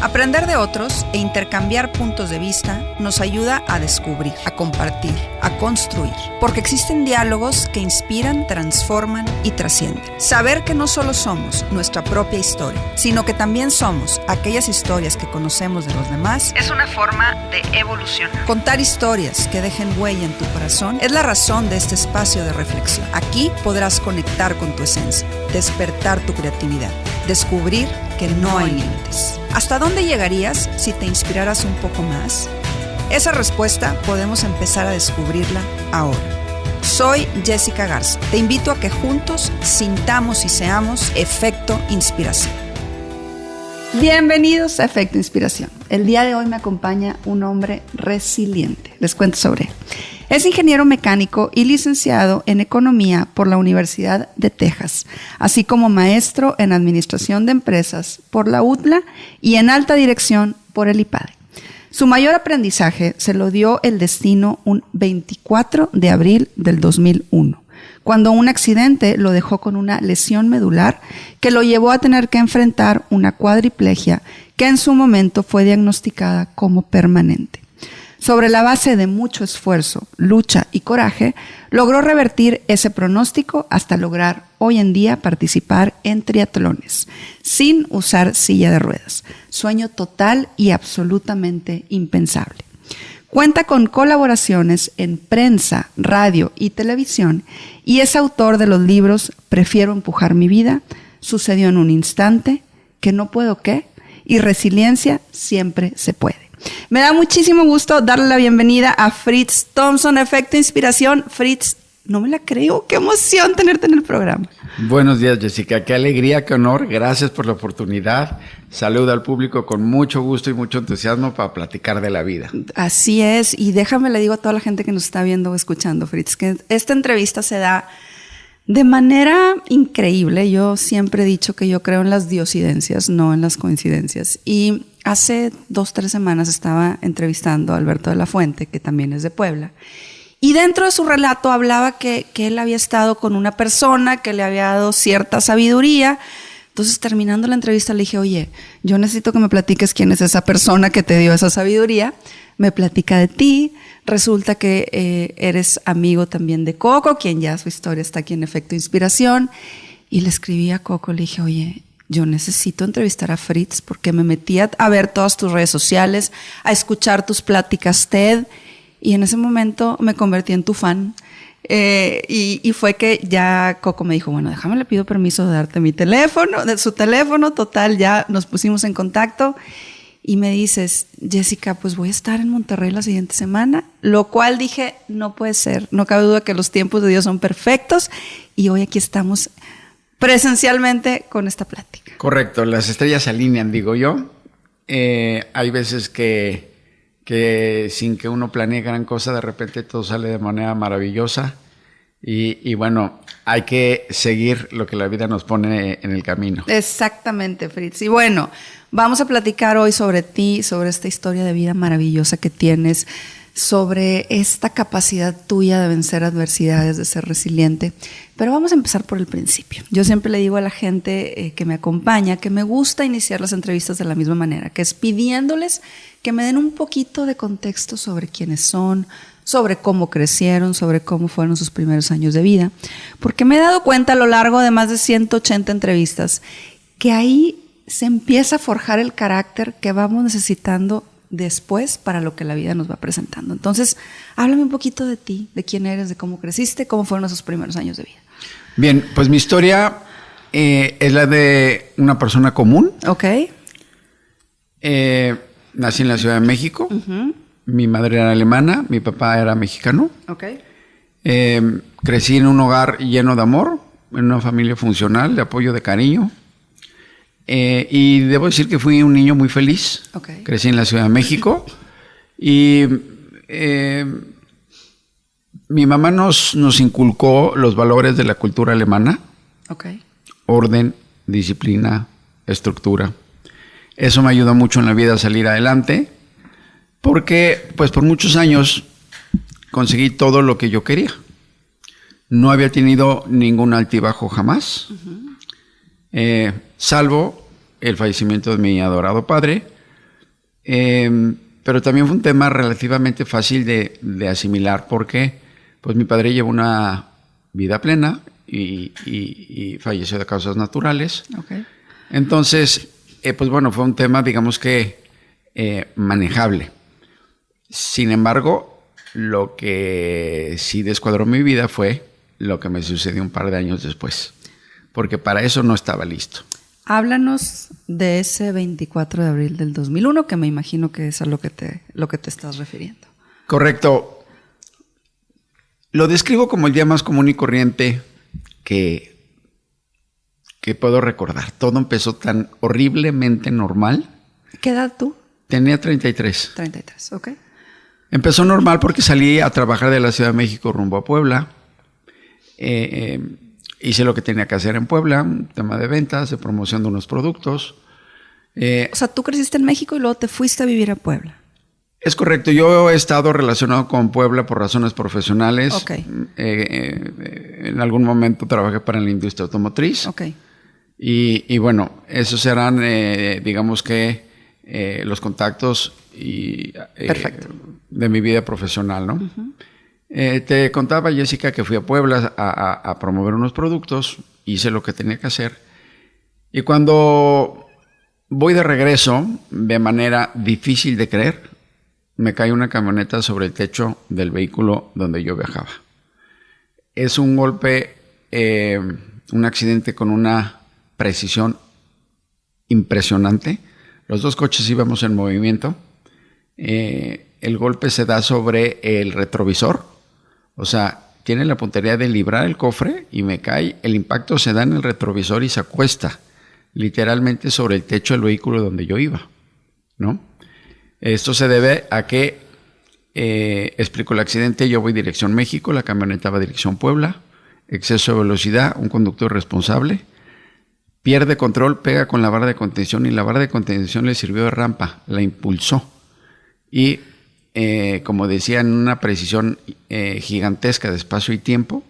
Aprender de otros e intercambiar puntos de vista nos ayuda a descubrir, a compartir, a construir. Porque existen diálogos que inspiran, transforman y trascienden. Saber que no solo somos nuestra propia historia, sino que también somos aquellas historias que conocemos de los demás, es una forma de evolución. Contar historias que dejen huella en tu corazón es la razón de este espacio de reflexión. Aquí podrás conectar con tu esencia, despertar tu creatividad, descubrir que no hay límites. ¿Hasta dónde llegarías si te inspiraras un poco más? Esa respuesta podemos empezar a descubrirla ahora. Soy Jessica Garza. Te invito a que juntos sintamos y seamos Efecto Inspiración. Bienvenidos a Efecto Inspiración. El día de hoy me acompaña un hombre resiliente. Les cuento sobre él. Es ingeniero mecánico y licenciado en Economía por la Universidad de Texas, así como maestro en Administración de Empresas por la UTLA y en Alta Dirección por el IPADE. Su mayor aprendizaje se lo dio el destino un 24 de abril del 2001, cuando un accidente lo dejó con una lesión medular que lo llevó a tener que enfrentar una cuadriplegia que en su momento fue diagnosticada como permanente. Sobre la base de mucho esfuerzo, lucha y coraje, logró revertir ese pronóstico hasta lograr hoy en día participar en triatlones, sin usar silla de ruedas. Sueño total y absolutamente impensable. Cuenta con colaboraciones en prensa, radio y televisión y es autor de los libros Prefiero empujar mi vida, Sucedió en un instante, Que no puedo qué y Resiliencia siempre se puede. Me da muchísimo gusto darle la bienvenida a Fritz Thompson, Efecto Inspiración. Fritz, no me la creo, qué emoción tenerte en el programa. Buenos días, Jessica, qué alegría, qué honor, gracias por la oportunidad. Saludo al público con mucho gusto y mucho entusiasmo para platicar de la vida. Así es, y déjame le digo a toda la gente que nos está viendo o escuchando, Fritz, que esta entrevista se da de manera increíble. Yo siempre he dicho que yo creo en las diosidencias, no en las coincidencias. Y hace 2-3 semanas estaba entrevistando a Alberto de la Fuente, que también es de Puebla. Y dentro de su relato hablaba que él había estado con una persona que le había dado cierta sabiduría. Entonces, terminando la entrevista, le dije, oye, yo necesito que me platiques quién es esa persona que te dio esa sabiduría. Me platica de ti. Resulta que eres amigo también de Coco, quien ya su historia está aquí en Efecto Inspiración. Y le escribí a Coco, le dije, oye, yo necesito entrevistar a Fritz porque me metí a ver todas tus redes sociales, a escuchar tus pláticas TED, y en ese momento me convertí en tu fan. Y fue que ya Coco me dijo, bueno, déjame, le pido permiso de darte mi teléfono, de su teléfono. Total, ya nos pusimos en contacto y me dices, Jessica, pues voy a estar en Monterrey la siguiente semana, lo cual dije, no puede ser, no cabe duda que los tiempos de Dios son perfectos y hoy aquí estamos presencialmente con esta plática. Correcto, las estrellas se alinean, digo yo. Hay veces que sin que uno planee gran cosa, de repente todo sale de manera maravillosa y bueno, hay que seguir lo que la vida nos pone en el camino. Exactamente, Fritz. Y bueno, vamos a platicar hoy sobre ti, sobre esta historia de vida maravillosa que tienes, sobre esta capacidad tuya de vencer adversidades, de ser resiliente. Pero vamos a empezar por el principio. Yo siempre le digo a la gente que me acompaña que me gusta iniciar las entrevistas de la misma manera, que es pidiéndoles que me den un poquito de contexto sobre quiénes son, sobre cómo crecieron, sobre cómo fueron sus primeros años de vida. Porque me he dado cuenta a lo largo de más de 180 entrevistas que ahí se empieza a forjar el carácter que vamos necesitando después para lo que la vida nos va presentando. Entonces, háblame un poquito de ti, de quién eres, de cómo creciste, cómo fueron esos primeros años de vida. Bien, pues mi historia es la de una persona común. Ok. Nací en la Ciudad de México. Uh-huh. Mi madre era alemana, mi papá era mexicano. Ok. Crecí en un hogar lleno de amor, en una familia funcional, de apoyo, de cariño. Y debo decir que fui un niño muy feliz. Okay. Crecí en la Ciudad de México y mi mamá nos inculcó los valores de la cultura alemana. Okay. Orden, disciplina, estructura. Eso me ayudó mucho en la vida a salir adelante porque pues por muchos años conseguí todo lo que yo quería. No había tenido ningún altibajo jamás. Uh-huh. Salvo el fallecimiento de mi adorado padre, Pero también fue un tema relativamente fácil de asimilar porque pues mi padre llevó una vida plena y falleció de causas naturales. Okay. Entonces, pues bueno, fue un tema, digamos que manejable. Sin embargo, lo que sí descuadró mi vida fue lo que me sucedió un par de años después, porque para eso no estaba listo. Háblanos de ese 24 de abril del 2001, que me imagino que es a lo que te estás refiriendo. Correcto. Lo describo como el día más común y corriente que puedo recordar. Todo empezó tan horriblemente normal. ¿Qué edad tú? Tenía 33. 33, ok. Empezó normal porque salí a trabajar de la Ciudad de México rumbo a Puebla. Hice lo que tenía que hacer en Puebla, un tema de ventas, de promoción de unos productos. O sea, tú creciste en México y luego te fuiste a vivir a Puebla. Es correcto. Yo he estado relacionado con Puebla por razones profesionales. Okay. En algún momento trabajé para la industria automotriz. Okay. Y bueno, esos eran, digamos que, los contactos de mi vida profesional, ¿no? Uh-huh. Te contaba, Jessica, que fui a Puebla a promover unos productos. Hice lo que tenía que hacer. Y cuando voy de regreso, de manera difícil de creer, me cae una camioneta sobre el techo del vehículo donde yo viajaba. Es un golpe, un accidente con una precisión impresionante. Los dos coches íbamos en movimiento. El golpe se da sobre el retrovisor. O sea, tiene la puntería de librar el cofre y me cae. El impacto se da en el retrovisor y se acuesta literalmente sobre el techo del vehículo donde yo iba, ¿no? Esto se debe a que, explico el accidente, yo voy dirección México, la camioneta va dirección Puebla, exceso de velocidad, un conductor irresponsable, pierde control, pega con la barra de contención y la barra de contención le sirvió de rampa, la impulsó y, como decía, en una precisión gigantesca de espacio y tiempo,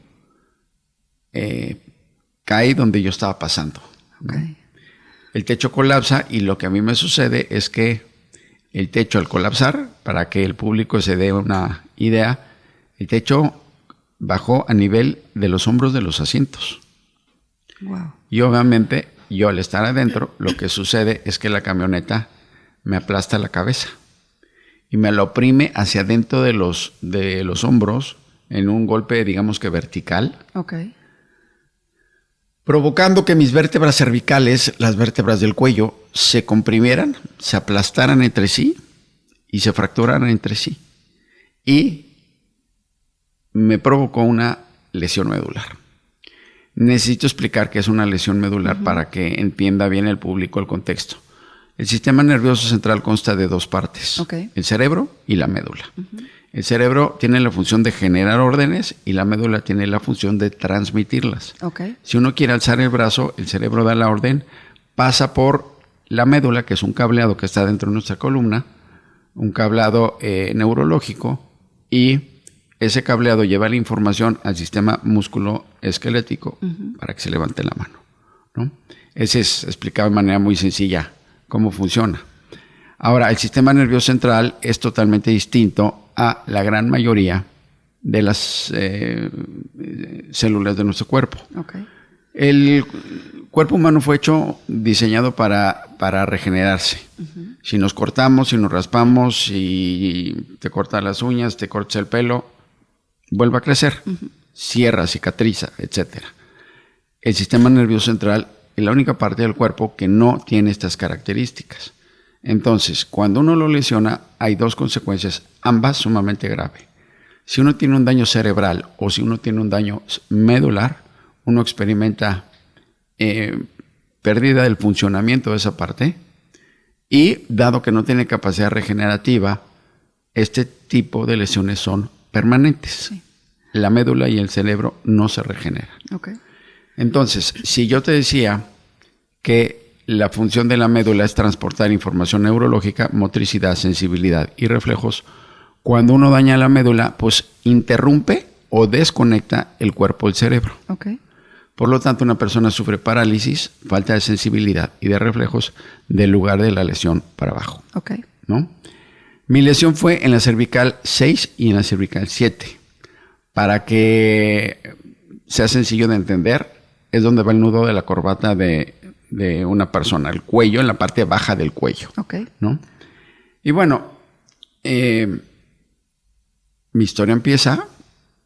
cae donde yo estaba pasando. Okay. El techo colapsa y lo que a mí me sucede es que el techo al colapsar, para que el público se dé una idea, el techo bajó a nivel de los hombros de los asientos. Wow. Y obviamente, yo al estar adentro, lo que sucede es que la camioneta me aplasta la cabeza y me la oprime hacia adentro de los hombros en un golpe, digamos que vertical. Okay. Provocando que mis vértebras cervicales, las vértebras del cuello, se comprimieran, se aplastaran entre sí y se fracturaran entre sí. Y me provocó una lesión medular. Necesito explicar qué es una lesión medular para que entienda bien el público el contexto. El sistema nervioso central consta de dos partes, el cerebro y la médula. El cerebro tiene la función de generar órdenes y la médula tiene la función de transmitirlas. Si uno quiere alzar el brazo, el cerebro da la orden, pasa por la médula, que es un cableado que está dentro de nuestra columna, un cableado neurológico, y ese cableado lleva la información al sistema músculo-esquelético para que se levante la mano, ¿no? Ese es explicado de manera muy sencilla cómo funciona. Ahora, el sistema nervioso central es totalmente distinto a la gran mayoría de las células de nuestro cuerpo. El cuerpo humano fue diseñado para regenerarse. Si nos cortamos, si nos raspamos, si te cortas las uñas, te cortas el pelo, vuelve a crecer, cierra, cicatriza, etc. El sistema nervioso central es la única parte del cuerpo que no tiene estas características. Entonces, cuando uno lo lesiona, hay dos consecuencias, ambas sumamente graves. Si uno tiene un daño cerebral o si uno tiene un daño medular, uno experimenta pérdida del funcionamiento de esa parte y, dado que no tiene capacidad regenerativa, este tipo de lesiones son permanentes. Sí. La médula y el cerebro no se regeneran. Entonces, si yo te decía que la función de la médula es transportar información neurológica, motricidad, sensibilidad y reflejos, cuando uno daña la médula, pues interrumpe o desconecta el cuerpo del cerebro. Por lo tanto, una persona sufre parálisis, falta de sensibilidad y de reflejos del lugar de la lesión para abajo. ¿no? Mi lesión fue en la cervical 6 y en la cervical 7. Para que sea sencillo de entender, es donde va el nudo de la corbata de una persona, el cuello, en la parte baja del cuello. Okay. ¿No? Y bueno, mi historia empieza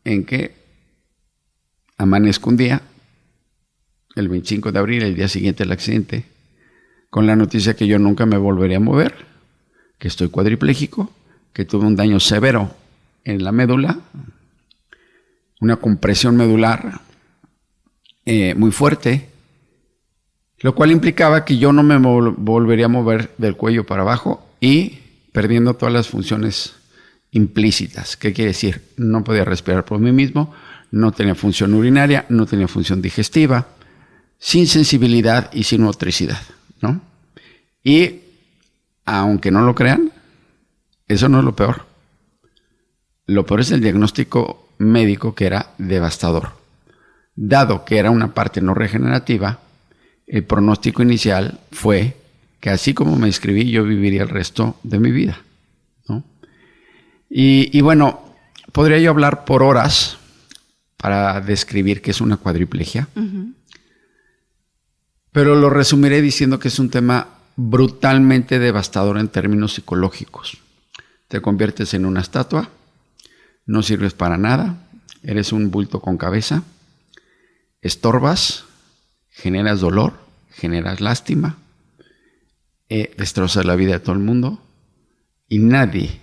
en que amanezco un día, el 25 de abril, el día siguiente del accidente, con la noticia que yo nunca me volvería a mover, que estoy cuadripléjico, que tuve un daño severo en la médula, una compresión medular muy fuerte, lo cual implicaba que yo no me volvería a mover del cuello para abajo y perdiendo todas las funciones implícitas. ¿Qué quiere decir? No podía respirar por mí mismo, no tenía función urinaria, no tenía función digestiva, sin sensibilidad y sin motricidad, ¿no? Y aunque no lo crean, eso no es lo peor. Lo peor es el diagnóstico médico, que era devastador. Dado que era una parte no regenerativa, el pronóstico inicial fue que así como me inscribí, yo viviría el resto de mi vida, ¿no? Y bueno, podría yo hablar por horas para describir qué es una cuadriplegia, pero lo resumiré diciendo que es un tema brutalmente devastador en términos psicológicos. Te conviertes en una estatua, no sirves para nada, eres un bulto con cabeza, estorbas, generas dolor, generas lástima, destrozas la vida de todo el mundo y nadie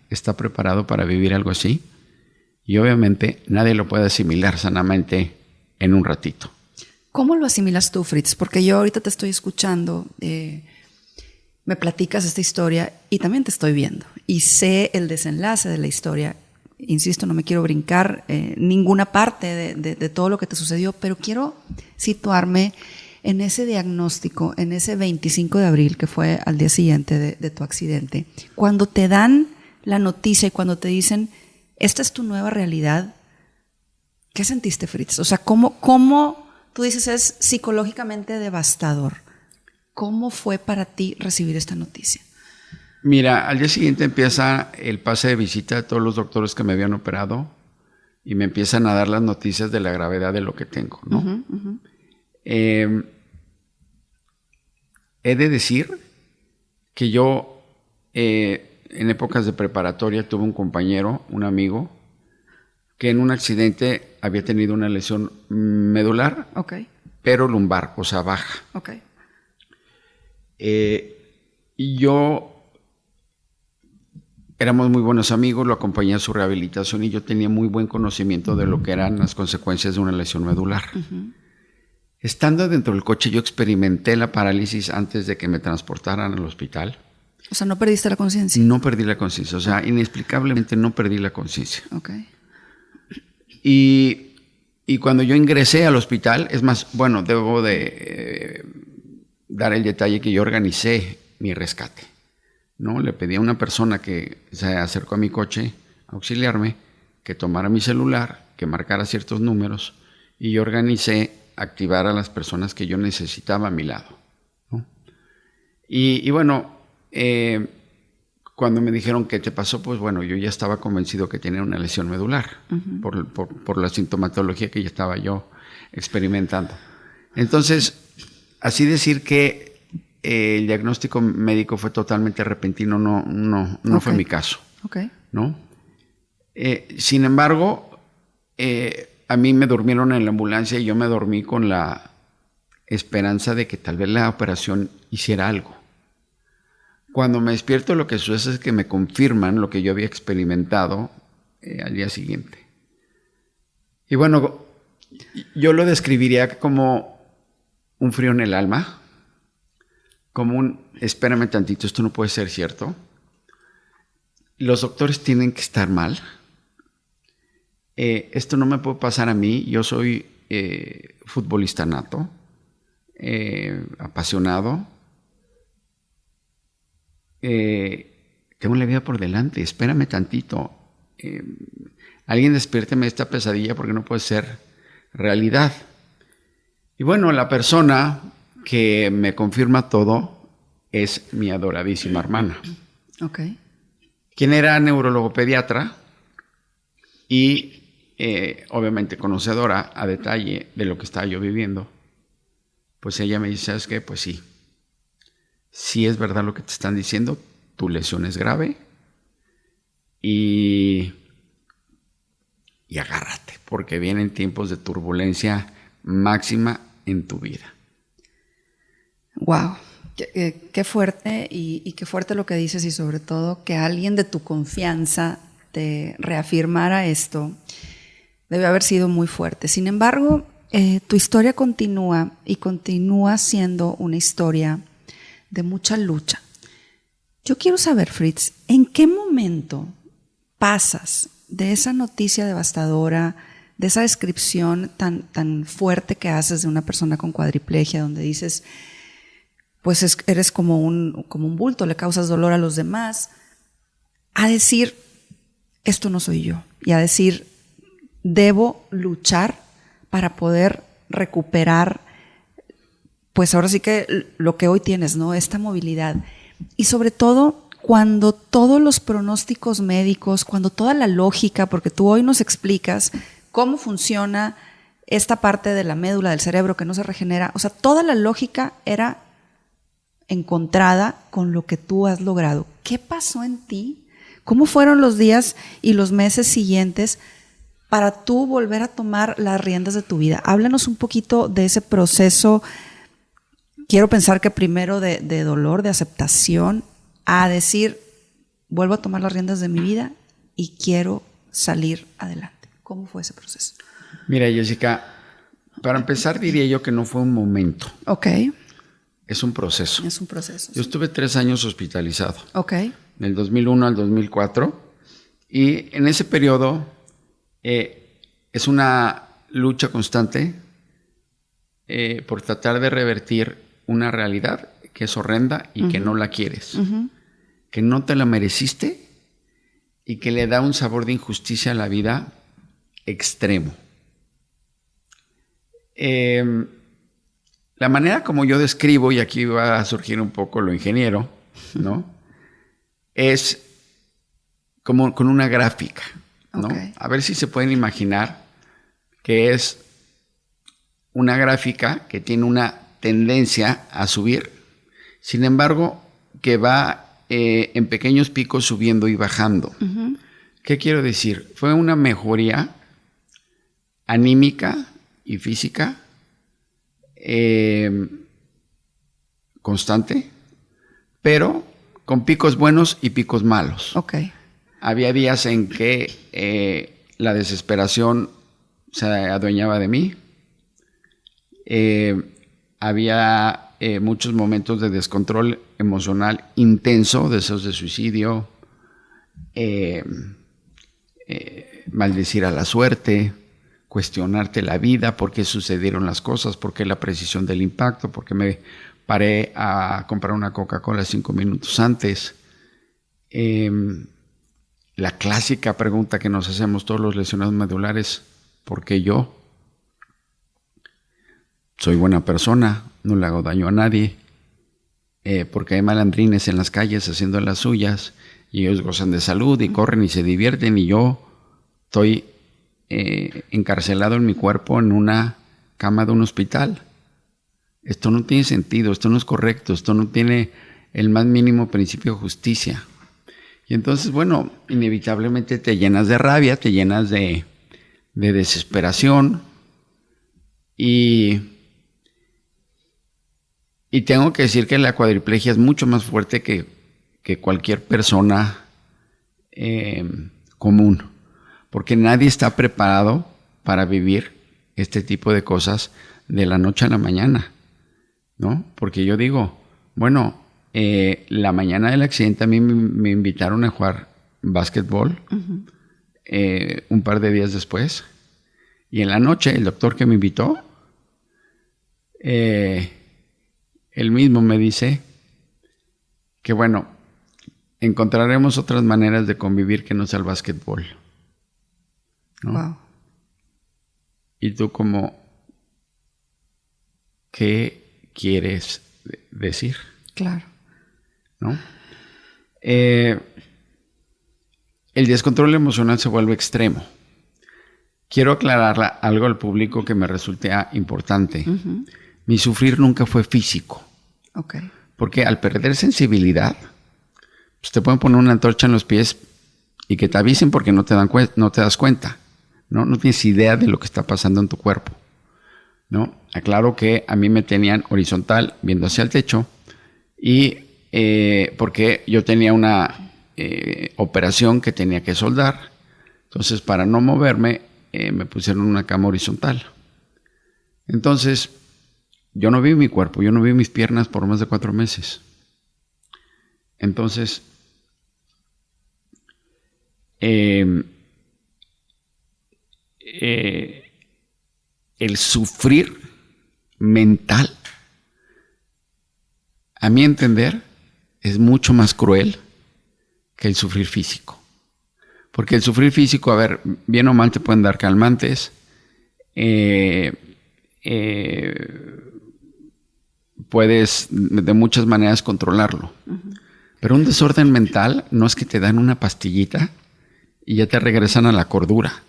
está preparado para vivir algo así y obviamente nadie lo puede asimilar sanamente en un ratito. ¿Cómo lo asimilas tú, Fritz? Porque yo ahorita te estoy escuchando, me platicas esta historia y también te estoy viendo y sé el desenlace de la historia. Insisto, no me quiero brincar ninguna parte de todo lo que te sucedió, pero quiero situarme en ese diagnóstico, en ese 25 de abril, que fue al día siguiente de tu accidente. Cuando te dan la noticia y cuando te dicen, esta es tu nueva realidad, ¿qué sentiste, Fritz? O sea, ¿cómo tú dices es psicológicamente devastador? ¿Cómo fue para ti recibir esta noticia? Mira, al día siguiente empieza el pase de visita de todos los doctores que me habían operado y me empiezan a dar las noticias de la gravedad de lo que tengo, ¿no? He de decir que yo en épocas de preparatoria tuve un compañero, un amigo, que en un accidente había tenido una lesión medular, pero lumbar, o sea, baja. Y yo éramos muy buenos amigos, lo acompañé a su rehabilitación y yo tenía muy buen conocimiento de lo que eran las consecuencias de una lesión medular. Estando dentro del coche, yo experimenté la parálisis antes de que me transportaran al hospital. O sea, ¿no perdiste la conciencia? No perdí la conciencia, o sea, inexplicablemente no perdí la conciencia. Y cuando yo ingresé al hospital, es más, bueno, debo de dar el detalle que yo organicé mi rescate, ¿no? Le pedí a una persona que se acercó a mi coche a auxiliarme, que tomara mi celular, que marcara ciertos números y yo organicé activar a las personas que yo necesitaba a mi lado, ¿no? Y bueno, cuando me dijeron qué te pasó, pues bueno, yo ya estaba convencido que tenía una lesión medular por la sintomatología que ya estaba yo experimentando. Entonces, así decir que el diagnóstico médico fue totalmente repentino, no fue mi caso, ¿no? Sin embargo, a mí me durmieron en la ambulancia y yo me dormí con la esperanza de que tal vez la operación hiciera algo. Cuando me despierto, lo que sucede es que me confirman lo que yo había experimentado al día siguiente. Y bueno, yo lo describiría como un frío en el alma, como un, espérame tantito, esto no puede ser cierto. Los doctores tienen que estar mal. Esto no me puede pasar a mí. Yo soy futbolista nato, apasionado. Tengo la vida por delante, espérame tantito. Alguien despiérteme de esta pesadilla porque no puede ser realidad. Y bueno, la persona que me confirma todo es mi adoradísima hermana. Ok. Quien era neurólogo pediatra y obviamente conocedora a detalle de lo que estaba yo viviendo, pues ella me dice, ¿sabes qué? Pues sí. Sí es verdad lo que te están diciendo, tu lesión es grave y agárrate, porque vienen tiempos de turbulencia máxima en tu vida. Wow, qué fuerte y qué fuerte lo que dices, y sobre todo que alguien de tu confianza te reafirmara esto, debe haber sido muy fuerte. Sin embargo, tu historia continúa y continúa siendo una historia de mucha lucha. Yo quiero saber, Fritz, ¿en qué momento pasas de esa noticia devastadora, de esa descripción tan fuerte que haces de una persona con cuadriplegia, donde dices, pues eres como un bulto, le causas dolor a los demás, a decir, esto no soy yo, y a decir, debo luchar para poder recuperar, pues ahora sí que lo que hoy tienes, ¿no? Esta movilidad. Y sobre todo, cuando todos los pronósticos médicos, cuando toda la lógica, porque tú hoy nos explicas cómo funciona esta parte de la médula del cerebro que no se regenera, o sea, toda la lógica era encontrada con lo que tú has logrado. ¿Qué pasó en ti? ¿Cómo fueron los días y los meses siguientes para tú volver a tomar las riendas de tu vida? Háblanos un poquito de ese proceso. Quiero pensar que primero de dolor, de aceptación, a decir, vuelvo a tomar las riendas de mi vida y quiero salir adelante. ¿Cómo fue ese proceso? Mira, Jessica, para empezar diría yo que no fue un momento. Ok. Es un proceso. Es un proceso. Yo estuve 3 años hospitalizado. Ok. Del 2001 al 2004. Y en ese periodo es una lucha constante por tratar de revertir una realidad que es horrenda y que no la quieres. Que no te la mereciste y que le da un sabor de injusticia a la vida extremo. La manera como yo describo, y aquí va a surgir un poco lo ingeniero, ¿no? Es como con una gráfica, ¿no? Okay. A ver si se pueden imaginar que es una gráfica que tiene una tendencia a subir, sin embargo, que va en pequeños picos subiendo y bajando. ¿Qué quiero decir? Fue una mejoría anímica y física constante, pero con picos buenos y picos malos. Okay. Había días en que la desesperación se adueñaba de mí. Había muchos momentos de descontrol emocional intenso, deseos de suicidio, maldecir a la suerte, cuestionarte la vida, por qué sucedieron las cosas, por qué la precisión del impacto, por qué me paré a comprar una Coca-Cola 5 minutos antes. La clásica pregunta que nos hacemos todos los lesionados medulares, ¿por qué yo? Soy buena persona, no le hago daño a nadie, porque hay malandrines en las calles haciendo las suyas y ellos gozan de salud y corren y se divierten y yo estoy encarcelado en mi cuerpo en una cama de un hospital. Esto no tiene sentido, esto no es correcto, esto no tiene el más mínimo principio de justicia. Y entonces, bueno, inevitablemente te llenas de rabia, te llenas de desesperación y tengo que decir que la cuadriplegia es mucho más fuerte que cualquier persona común, porque nadie está preparado para vivir este tipo de cosas de la noche a la mañana, ¿no? Porque yo digo, bueno, la mañana del accidente a mí me invitaron a jugar básquetbol un par de días después, y en la noche el doctor que me invitó, él mismo me dice que bueno, encontraremos otras maneras de convivir que no sea el básquetbol, ¿no? Wow. Y tú como, ¿qué quieres decir? Claro. ¿no? El descontrol emocional se vuelve extremo. Quiero aclarar algo al público que me resulta importante. Uh-huh. Mi sufrir nunca fue físico. Okay. Porque al perder sensibilidad, pues te pueden poner una antorcha en los pies y que te avisen porque no te das cuenta. No tienes idea de lo que está pasando en tu cuerpo, ¿no? Aclaro que a mí me tenían horizontal, viendo hacia el techo, y porque yo tenía una operación que tenía que soldar. Entonces, para no moverme, me pusieron una cama horizontal. Entonces, yo no vi mi cuerpo, yo no vi mis piernas por más de 4 meses. Entonces, el sufrir mental, a mi entender, es mucho más cruel que el sufrir físico. Porque el sufrir físico, a ver, bien o mal te pueden dar calmantes, puedes de muchas maneras controlarlo. Uh-huh. Pero un desorden mental no es que te dan una pastillita y ya te regresan a la cordura.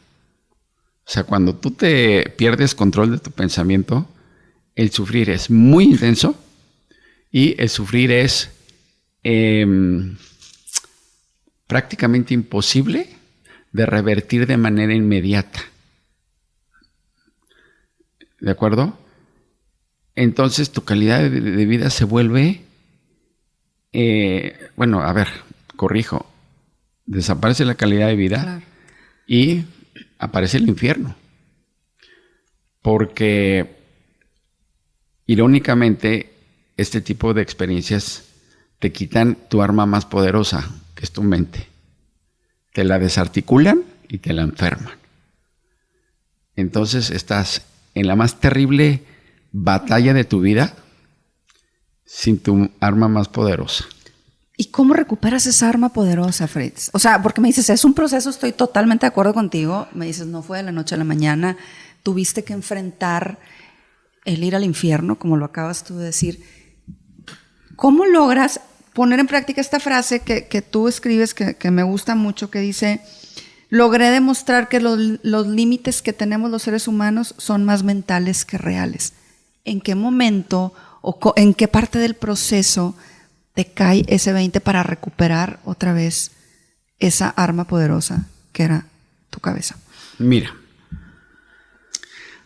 O sea, cuando tú te pierdes control de tu pensamiento, el sufrir es muy intenso y el sufrir es prácticamente imposible de revertir de manera inmediata. ¿De acuerdo? Entonces tu calidad de vida se vuelve, corrijo, desaparece la calidad de vida. Claro. Y aparece el infierno. Porque, irónicamente, este tipo de experiencias te quitan tu arma más poderosa, que es tu mente. Te la desarticulan y te la enferman. Entonces estás en la más terrible batalla de tu vida sin tu arma más poderosa. ¿Y cómo recuperas esa arma poderosa, Fritz? O sea, porque me dices, es un proceso, estoy totalmente de acuerdo contigo. Me dices, no fue de la noche a la mañana. Tuviste que enfrentar el ir al infierno, como lo acabas tú de decir. ¿Cómo logras poner en práctica esta frase que tú escribes, que me gusta mucho, que dice, logré demostrar que los límites que tenemos los seres humanos son más mentales que reales? ¿En qué momento o en qué parte del proceso te cae ese 20 para recuperar otra vez esa arma poderosa que era tu cabeza? Mira,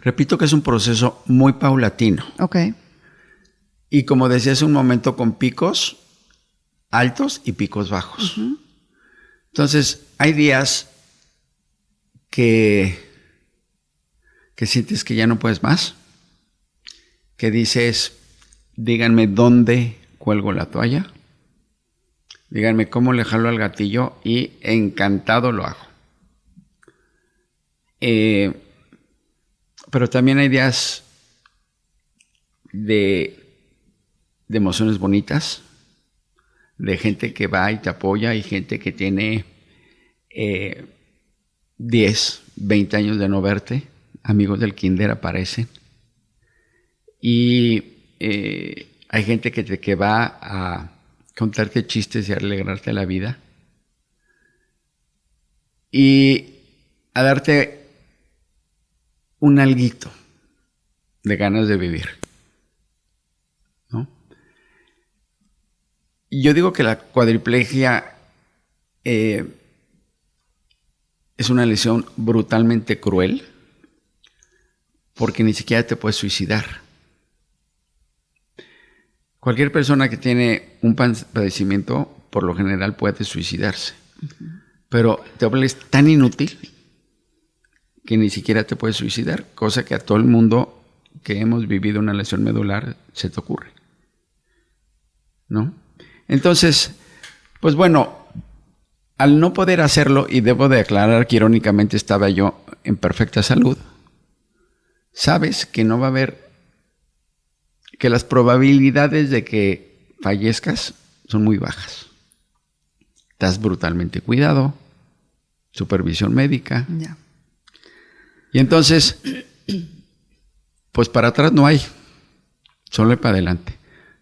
repito que es un proceso muy paulatino. Ok. Y como decía hace un momento, con picos altos y picos bajos. Uh-huh. Entonces, hay días que sientes que ya no puedes más, que dices, díganme dónde cuelgo la toalla, díganme cómo le jalo al gatillo y encantado lo hago. Pero también hay días de emociones bonitas, de gente que va y te apoya y gente que tiene 10, 20 años de no verte, amigos del kinder aparecen. Y hay gente que va a contarte chistes y a alegrarte la vida. Y a darte un alguito de ganas de vivir, ¿no? Y yo digo que la cuadriplegia es una lesión brutalmente cruel porque ni siquiera te puedes suicidar. Cualquier persona que tiene un padecimiento, por lo general, puede suicidarse. Uh-huh. Pero te vuelves tan inútil que ni siquiera te puedes suicidar, cosa que a todo el mundo que hemos vivido una lesión medular se te ocurre, ¿no? Entonces, pues bueno, al no poder hacerlo, y debo de aclarar que irónicamente estaba yo en perfecta salud, sabes que no va a haber, que las probabilidades de que fallezcas son muy bajas. Estás brutalmente cuidado, supervisión médica. Ya. Y entonces, pues para atrás no hay, solo hay para adelante.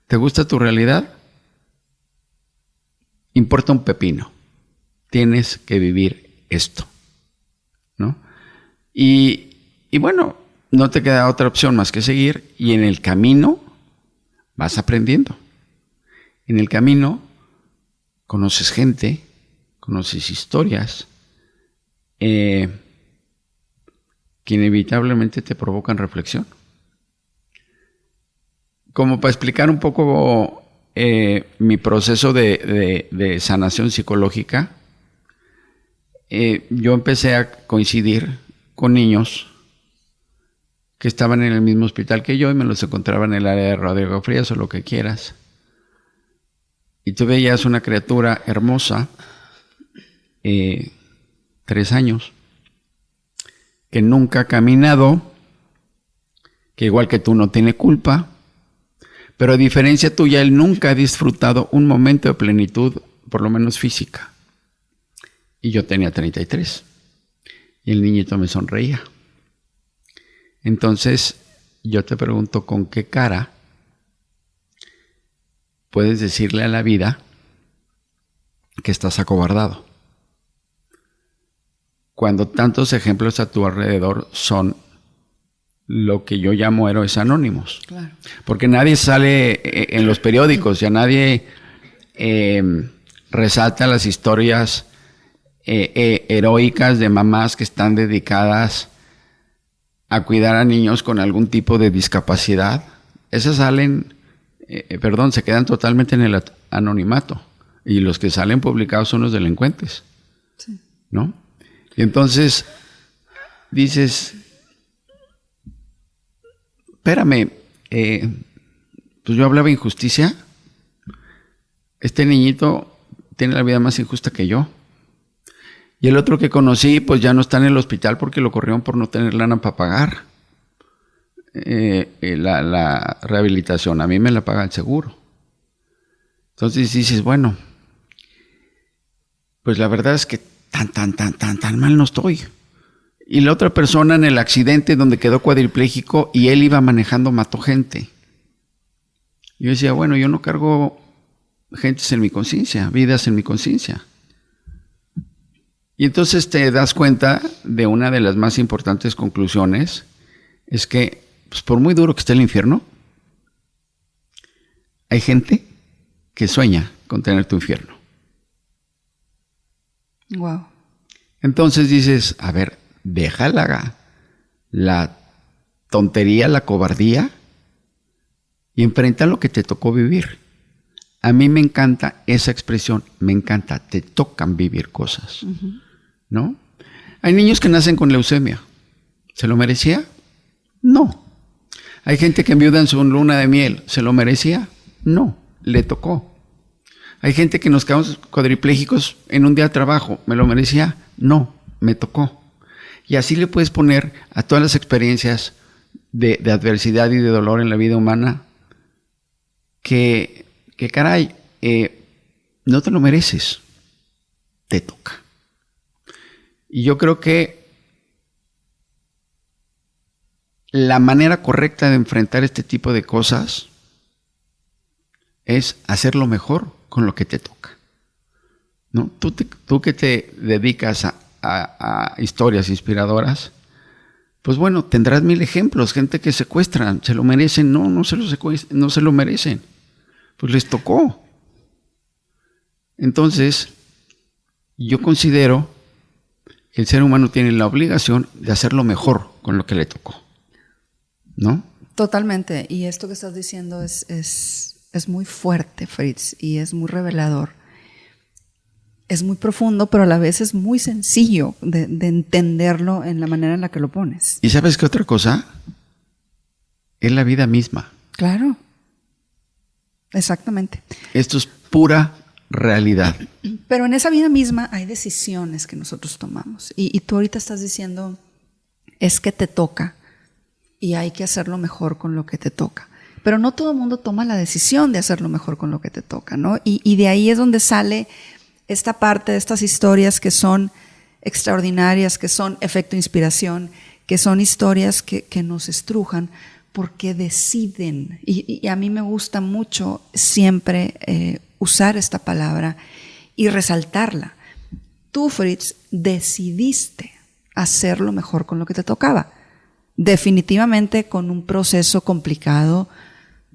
¿Te gusta tu realidad? importa un pepino. Tienes que vivir esto, ¿no? Y bueno, no te queda otra opción más que seguir, y en el camino vas aprendiendo. En el camino conoces gente, conoces historias que inevitablemente te provocan reflexión. Como para explicar un poco mi proceso de sanación psicológica, yo empecé a coincidir con niños que estaban en el mismo hospital que yo y me los encontraba en el área de radiografías o lo que quieras. Y tú veías una criatura hermosa, 3 años, que nunca ha caminado, que igual que tú no tiene culpa, pero a diferencia tuya, él nunca ha disfrutado un momento de plenitud, por lo menos física. Y yo tenía 33. Y el niñito me sonreía. Entonces, yo te pregunto, ¿con qué cara puedes decirle a la vida que estás acobardado? Cuando tantos ejemplos a tu alrededor son lo que yo llamo héroes anónimos. Claro. Porque nadie sale en los periódicos, ya nadie resalta las historias heroicas de mamás que están dedicadas a cuidar a niños con algún tipo de discapacidad. Esas salen, se quedan totalmente en el anonimato. Y los que salen publicados son los delincuentes. Sí. ¿No? Y entonces dices, espérame, pues yo hablaba injusticia. Este niñito tiene la vida más injusta que yo. Y el otro que conocí, pues ya no está en el hospital porque lo corrieron por no tener lana para pagar la rehabilitación. A mí me la paga el seguro. Entonces dices, bueno, pues la verdad es que tan mal no estoy. Y la otra persona en el accidente donde quedó cuadripléjico y él iba manejando, mató gente. Yo decía, bueno, yo no cargo gentes en mi conciencia, vidas en mi conciencia. Y entonces te das cuenta de una de las más importantes conclusiones, es que pues por muy duro que esté el infierno, hay gente que sueña con tener tu infierno. Wow. Entonces dices, a ver, deja la tontería, la cobardía y enfrenta lo que te tocó vivir. A mí me encanta esa expresión, me encanta, te tocan vivir cosas. Uh-huh. ¿No? Hay niños que nacen con leucemia. ¿Se lo merecía? No. Hay gente que enviuda en su luna de miel. ¿Se lo merecía? No. Le tocó. Hay gente que nos quedamos cuadriplégicos en un día de trabajo. ¿Me lo merecía? No. Me tocó. Y así le puedes poner a todas las experiencias de adversidad y de dolor en la vida humana que caray, no te lo mereces. Te toca. Y yo creo que la manera correcta de enfrentar este tipo de cosas es hacerlo mejor con lo que te toca, ¿no? Tú que te dedicas a historias inspiradoras, pues bueno, tendrás 1000 ejemplos, gente que secuestran, ¿se lo merecen? No se lo merecen, pues les tocó. Entonces, yo considero que el ser humano tiene la obligación de hacerlo mejor con lo que le tocó, ¿no? Totalmente. Y esto que estás diciendo es muy fuerte, Fritz, y es muy revelador. Es muy profundo, pero a la vez es muy sencillo de entenderlo en la manera en la que lo pones. ¿Y sabes qué otra cosa? Es la vida misma. Claro. Exactamente. Esto es pura realidad. Pero en esa vida misma hay decisiones que nosotros tomamos. Y tú ahorita estás diciendo, es que te toca y hay que hacerlo mejor con lo que te toca. Pero no todo el mundo toma la decisión de hacerlo mejor con lo que te toca, ¿no? Y de ahí es donde sale esta parte de estas historias que son extraordinarias, que son efecto inspiración, que son historias que nos estrujan porque deciden. Y a mí me gusta mucho siempre usar esta palabra y resaltarla. Tú, Fritz, decidiste hacerlo mejor con lo que te tocaba. Definitivamente con un proceso complicado,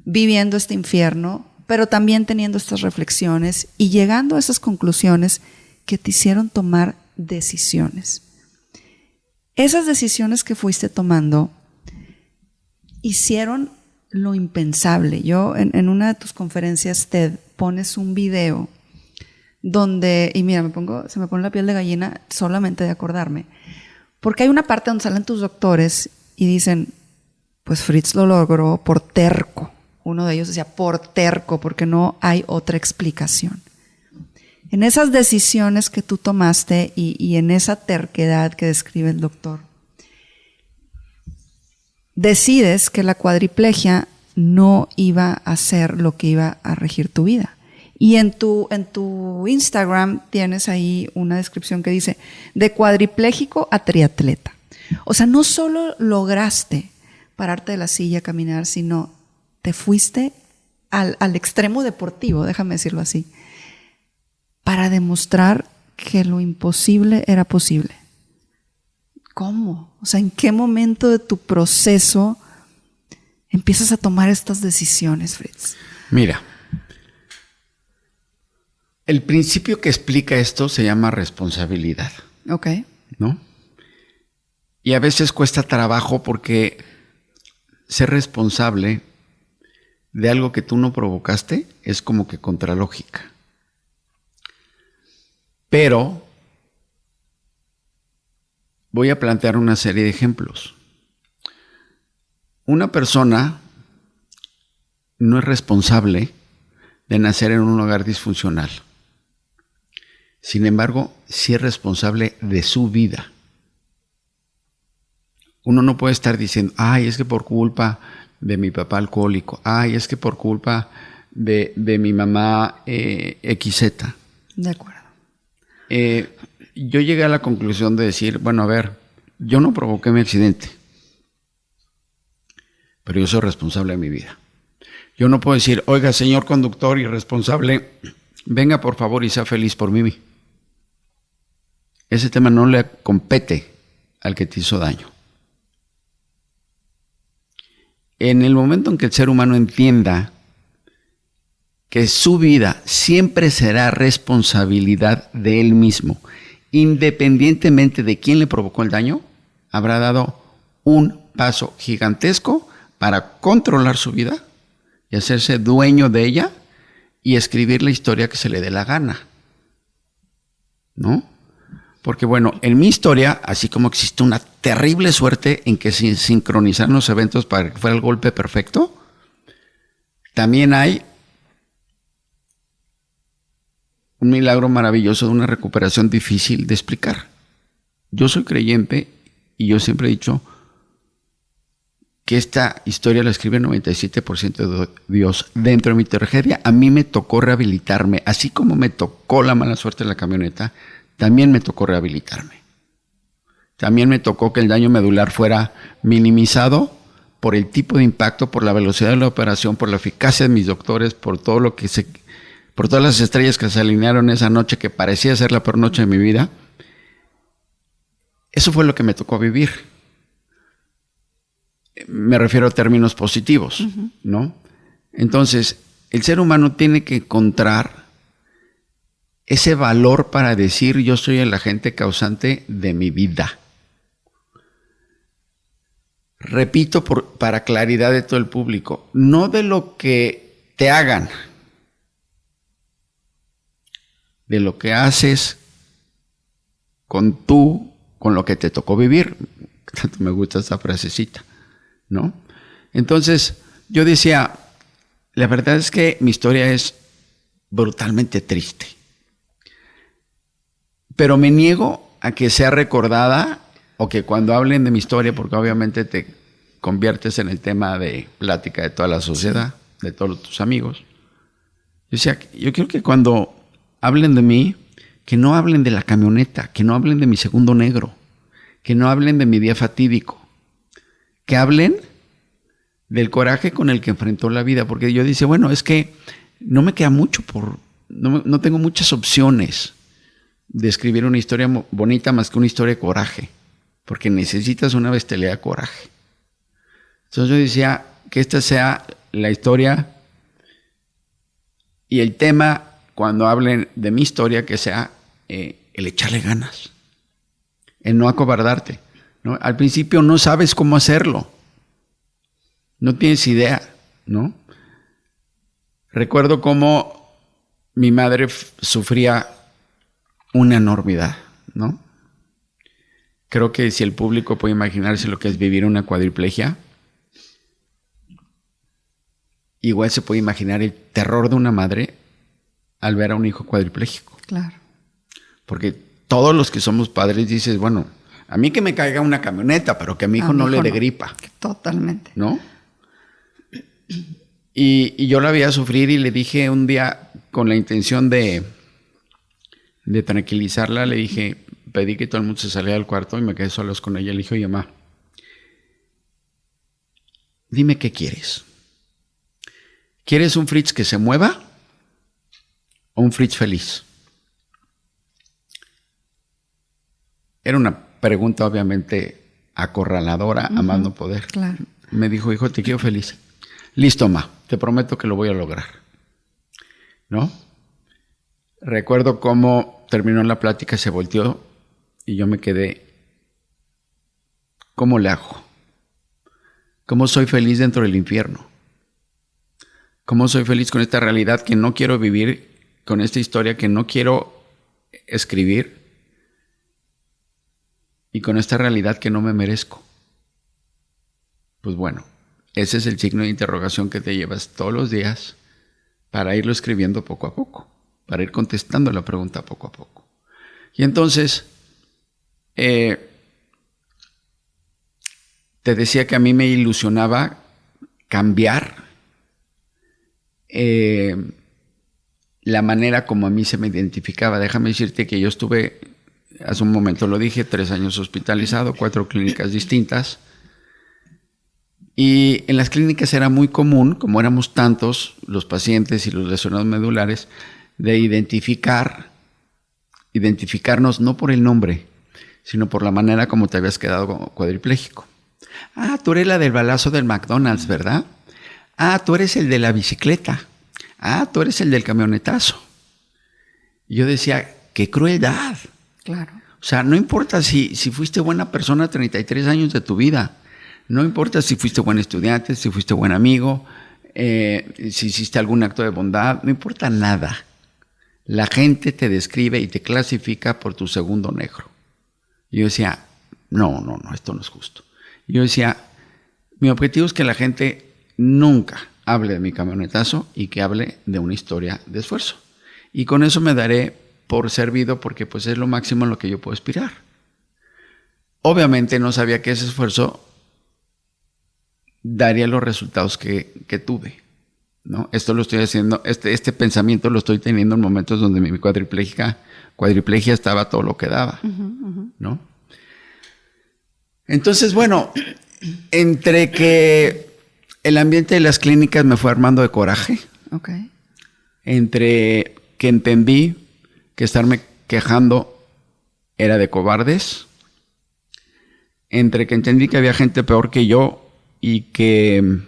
viviendo este infierno, pero también teniendo estas reflexiones y llegando a esas conclusiones que te hicieron tomar decisiones. Esas decisiones que fuiste tomando hicieron lo impensable. Yo en una de tus conferencias TED pones un video donde, y mira, se me pone la piel de gallina solamente de acordarme, porque hay una parte donde salen tus doctores y dicen, pues Fritz lo logró por terco. Uno de ellos decía, por terco, porque no hay otra explicación. En esas decisiones que tú tomaste y en esa terquedad que describe el doctor, decides que la cuadriplegia no iba a ser lo que iba a regir tu vida. Y en tu Instagram tienes ahí una descripción que dice, de cuadripléjico a triatleta. O sea, no solo lograste pararte de la silla, caminar, sino te fuiste al extremo deportivo, déjame decirlo así, para demostrar que lo imposible era posible. ¿Cómo? O sea, ¿en qué momento de tu proceso empiezas a tomar estas decisiones, Fritz? Mira, el principio que explica esto se llama responsabilidad. Ok. ¿No? Y a veces cuesta trabajo porque ser responsable de algo que tú no provocaste es como que contralógica. Pero voy a plantear una serie de ejemplos. Una persona no es responsable de nacer en un hogar disfuncional. Sin embargo, sí es responsable de su vida. Uno no puede estar diciendo, ay, es que por culpa de mi papá alcohólico, ay, es que por culpa de mi mamá XZ. De acuerdo. Yo llegué a la conclusión de decir, bueno, a ver, yo no provoqué mi accidente, pero yo soy responsable de mi vida. Yo no puedo decir, oiga, señor conductor irresponsable, venga por favor y sea feliz por mí. Ese tema no le compete al que te hizo daño. En el momento en que el ser humano entienda que su vida siempre será responsabilidad de él mismo, independientemente de quién le provocó el daño, habrá dado un paso gigantesco para controlar su vida y hacerse dueño de ella y escribir la historia que se le dé la gana. ¿No? Porque bueno, en mi historia, así como existe una terrible suerte en que se sincronizaron los eventos para que fuera el golpe perfecto, también hay un milagro maravilloso de una recuperación difícil de explicar. Yo soy creyente y yo siempre he dicho que esta historia la escribe el 97% de Dios. Dentro de mi tragedia, a mí me tocó rehabilitarme. Así como me tocó la mala suerte de la camioneta, también me tocó rehabilitarme. También me tocó que el daño medular fuera minimizado por el tipo de impacto, por la velocidad de la operación, por la eficacia de mis doctores, por todo lo que por todas las estrellas que se alinearon esa noche que parecía ser la peor noche de mi vida. Eso fue lo que me tocó vivir. Me refiero a términos positivos, ¿no? Entonces, el ser humano tiene que encontrar ese valor para decir yo soy el agente causante de mi vida. Repito para claridad de todo el público, no de lo que te hagan, de lo que haces con lo que te tocó vivir. Tanto me gusta esa frasecita, ¿no? Entonces, yo decía, la verdad es que mi historia es brutalmente triste. Pero me niego a que sea recordada o que cuando hablen de mi historia, porque obviamente te conviertes en el tema de plática de toda la sociedad, de todos tus amigos. Yo decía, yo quiero que cuando hablen de mí, que no hablen de la camioneta, que no hablen de mi segundo negro, que no hablen de mi día fatídico, que hablen del coraje con el que enfrentó la vida, porque yo dice, bueno, es que no me queda mucho no tengo muchas opciones de escribir una historia bonita más que una historia de coraje, porque necesitas una bestialidad de coraje. Entonces yo decía que esta sea la historia y el tema, cuando hablen de mi historia, que sea el echarle ganas, el no acobardarte, ¿no? Al principio no sabes cómo hacerlo, no tienes idea, ¿no? Recuerdo cómo mi madre sufría una enormidad, ¿no? Creo que si el público puede imaginarse lo que es vivir una cuadriplegia, igual se puede imaginar el terror de una madre al ver a un hijo cuadripléjico. Claro. Porque todos los que somos padres dices, bueno, a mí que me caiga una camioneta, pero que a mi hijo no le dé gripa. Totalmente. ¿No? Y yo la veía sufrir y le dije un día, con la intención de tranquilizarla, le dije, pedí que todo el mundo se saliera del cuarto y me quedé solos con ella. Le dije, oye, mamá, dime qué quieres. ¿Quieres un Fritz que se mueva o un Fritz feliz? Era una pregunta obviamente acorraladora, a más no poder. Claro. Me dijo, hijo, te quiero feliz. Listo, ma, te prometo que lo voy a lograr. ¿No? Recuerdo cómo terminó la plática, se volteó y yo me quedé. ¿Cómo le hago? ¿Cómo soy feliz dentro del infierno? ¿Cómo soy feliz con esta realidad que no quiero vivir, con esta historia que no quiero escribir y con esta realidad que no me merezco? Pues bueno, ese es el signo de interrogación que te llevas todos los días para irlo escribiendo poco a poco, para ir contestando la pregunta poco a poco. Y entonces, te decía que a mí me ilusionaba cambiar la manera como a mí se me identificaba. Déjame decirte que yo estuve, hace un momento lo dije, 3 años hospitalizado, 4 clínicas distintas. Y en las clínicas era muy común, como éramos tantos, los pacientes y los lesionados medulares, de identificarnos no por el nombre, sino por la manera como te habías quedado cuadripléjico. Ah, tú eres la del balazo del McDonald's, ¿verdad? Ah, tú eres el de la bicicleta. Ah, tú eres el del camionetazo. Y yo decía, qué crueldad. Claro. O sea, no importa si fuiste buena persona 33 años de tu vida. No importa si fuiste buen estudiante, si fuiste buen amigo, si hiciste algún acto de bondad. No importa nada. La gente te describe y te clasifica por tu segundo negro. Y yo decía, no, esto no es justo. Y yo decía, mi objetivo es que la gente nunca hable de mi camionetazo y que hable de una historia de esfuerzo. Y con eso me daré por servido porque pues es lo máximo en lo que yo puedo aspirar. Obviamente no sabía que ese esfuerzo daría los resultados que tuve, ¿no? Esto lo estoy haciendo, este pensamiento lo estoy teniendo en momentos donde mi cuadriplegia estaba todo lo que daba, ¿no? Entonces, bueno, entre que el ambiente de las clínicas me fue armando de coraje, Okay. entre que entendí que estarme quejando era de cobardes, entre que entendí que había gente peor que yo y que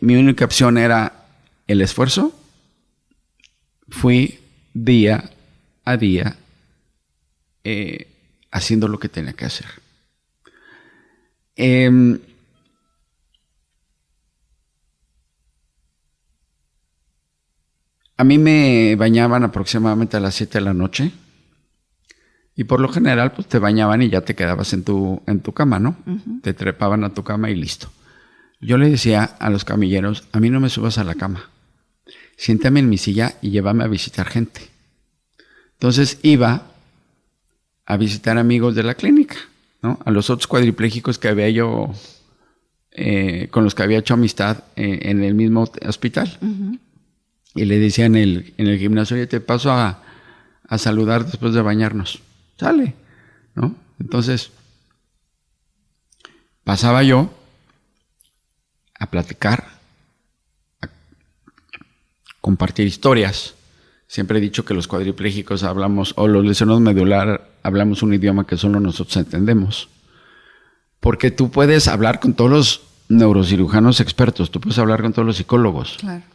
mi única opción era el esfuerzo, fui día a día haciendo lo que tenía que hacer. A mí me bañaban aproximadamente a las 7 de la noche y por lo general pues te bañaban y ya te quedabas en tu cama, ¿no? Uh-huh. Te trepaban a tu cama y listo. Yo le decía a los camilleros, a mí no me subas a la cama, siéntame en mi silla y llévame a visitar gente. Entonces iba a visitar amigos de la clínica, ¿no? A los otros cuadriplégicos que había yo, con los que había hecho amistad en el mismo hospital. Uh-huh. Y le decía en el gimnasio, oye, te paso a saludar después de bañarnos. Sale, ¿no? Entonces, pasaba yo a platicar compartir historias. Siempre he dicho que los cuadriplégicos hablamos, o los lesionados medular, hablamos un idioma que solo nosotros entendemos. Porque tú puedes hablar con todos los neurocirujanos expertos, tú puedes hablar con todos los psicólogos. Claro.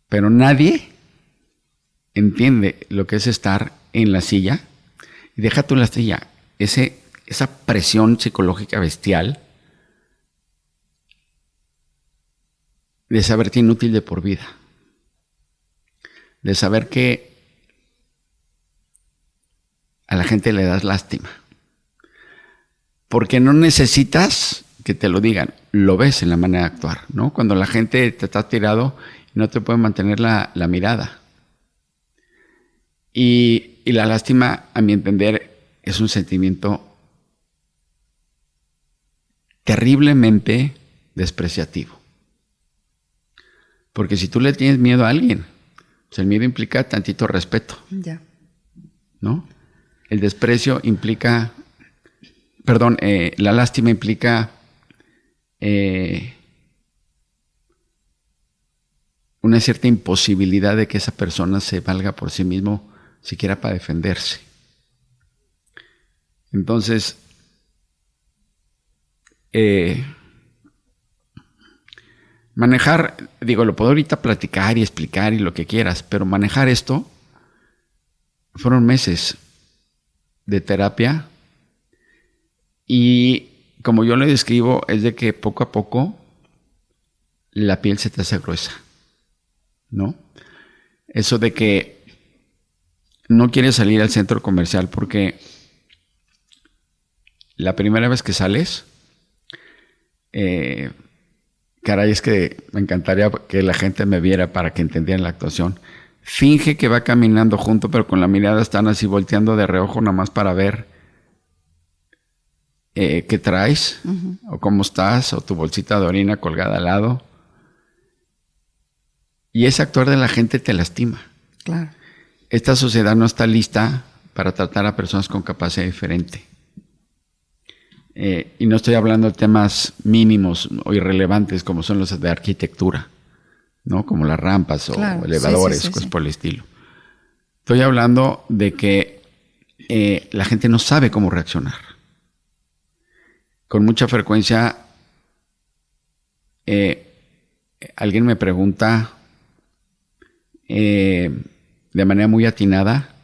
Pero nadie entiende lo que es estar en la silla. Y deja tú en la silla, esa presión psicológica bestial de saberte inútil de por vida. De saber que a la gente le das lástima. Porque no necesitas que te lo digan, lo ves en la manera de actuar, ¿no? Cuando la gente te está tirado y no te puede mantener la mirada. Y la lástima, a mi entender, es un sentimiento terriblemente despreciativo. Porque si tú le tienes miedo a alguien, pues el miedo implica tantito respeto. Ya. ¿No? El desprecio implica, perdón, la lástima implica una cierta imposibilidad de que esa persona se valga por sí mismo, siquiera para defenderse. Entonces, manejar, digo, lo puedo ahorita platicar y explicar y lo que quieras, pero manejar esto fueron meses de terapia y como yo lo describo es de que poco a poco la piel se te hace gruesa, ¿no? Eso de que no quieres salir al centro comercial porque la primera vez que sales, caray, es que me encantaría que la gente me viera para que entendieran la actuación. Finge que va caminando junto, pero con la mirada están así volteando de reojo nada más para ver qué traes, o cómo estás, o tu bolsita de orina colgada al lado. Y ese actuar de la gente te lastima. Claro. Esta sociedad no está lista para tratar a personas con capacidad diferente. Y no estoy hablando de temas mínimos o irrelevantes como son los de arquitectura, ¿no? Como las rampas o elevadores, cosas por el estilo. Estoy hablando de que la gente no sabe cómo reaccionar. Con mucha frecuencia alguien me pregunta de manera muy atinada,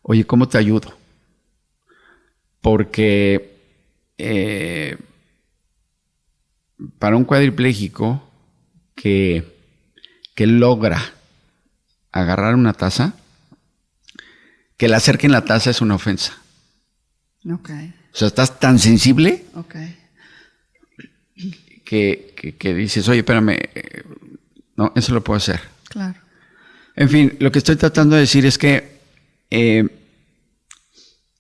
oye, ¿cómo te ayudo? Porque para un cuadripléjico que logra agarrar una taza, que le acerquen la taza es una ofensa. Okay. O sea, estás tan sensible Okay. que dices, oye, espérame, no, eso lo puedo hacer. Claro. En fin, lo que estoy tratando de decir es que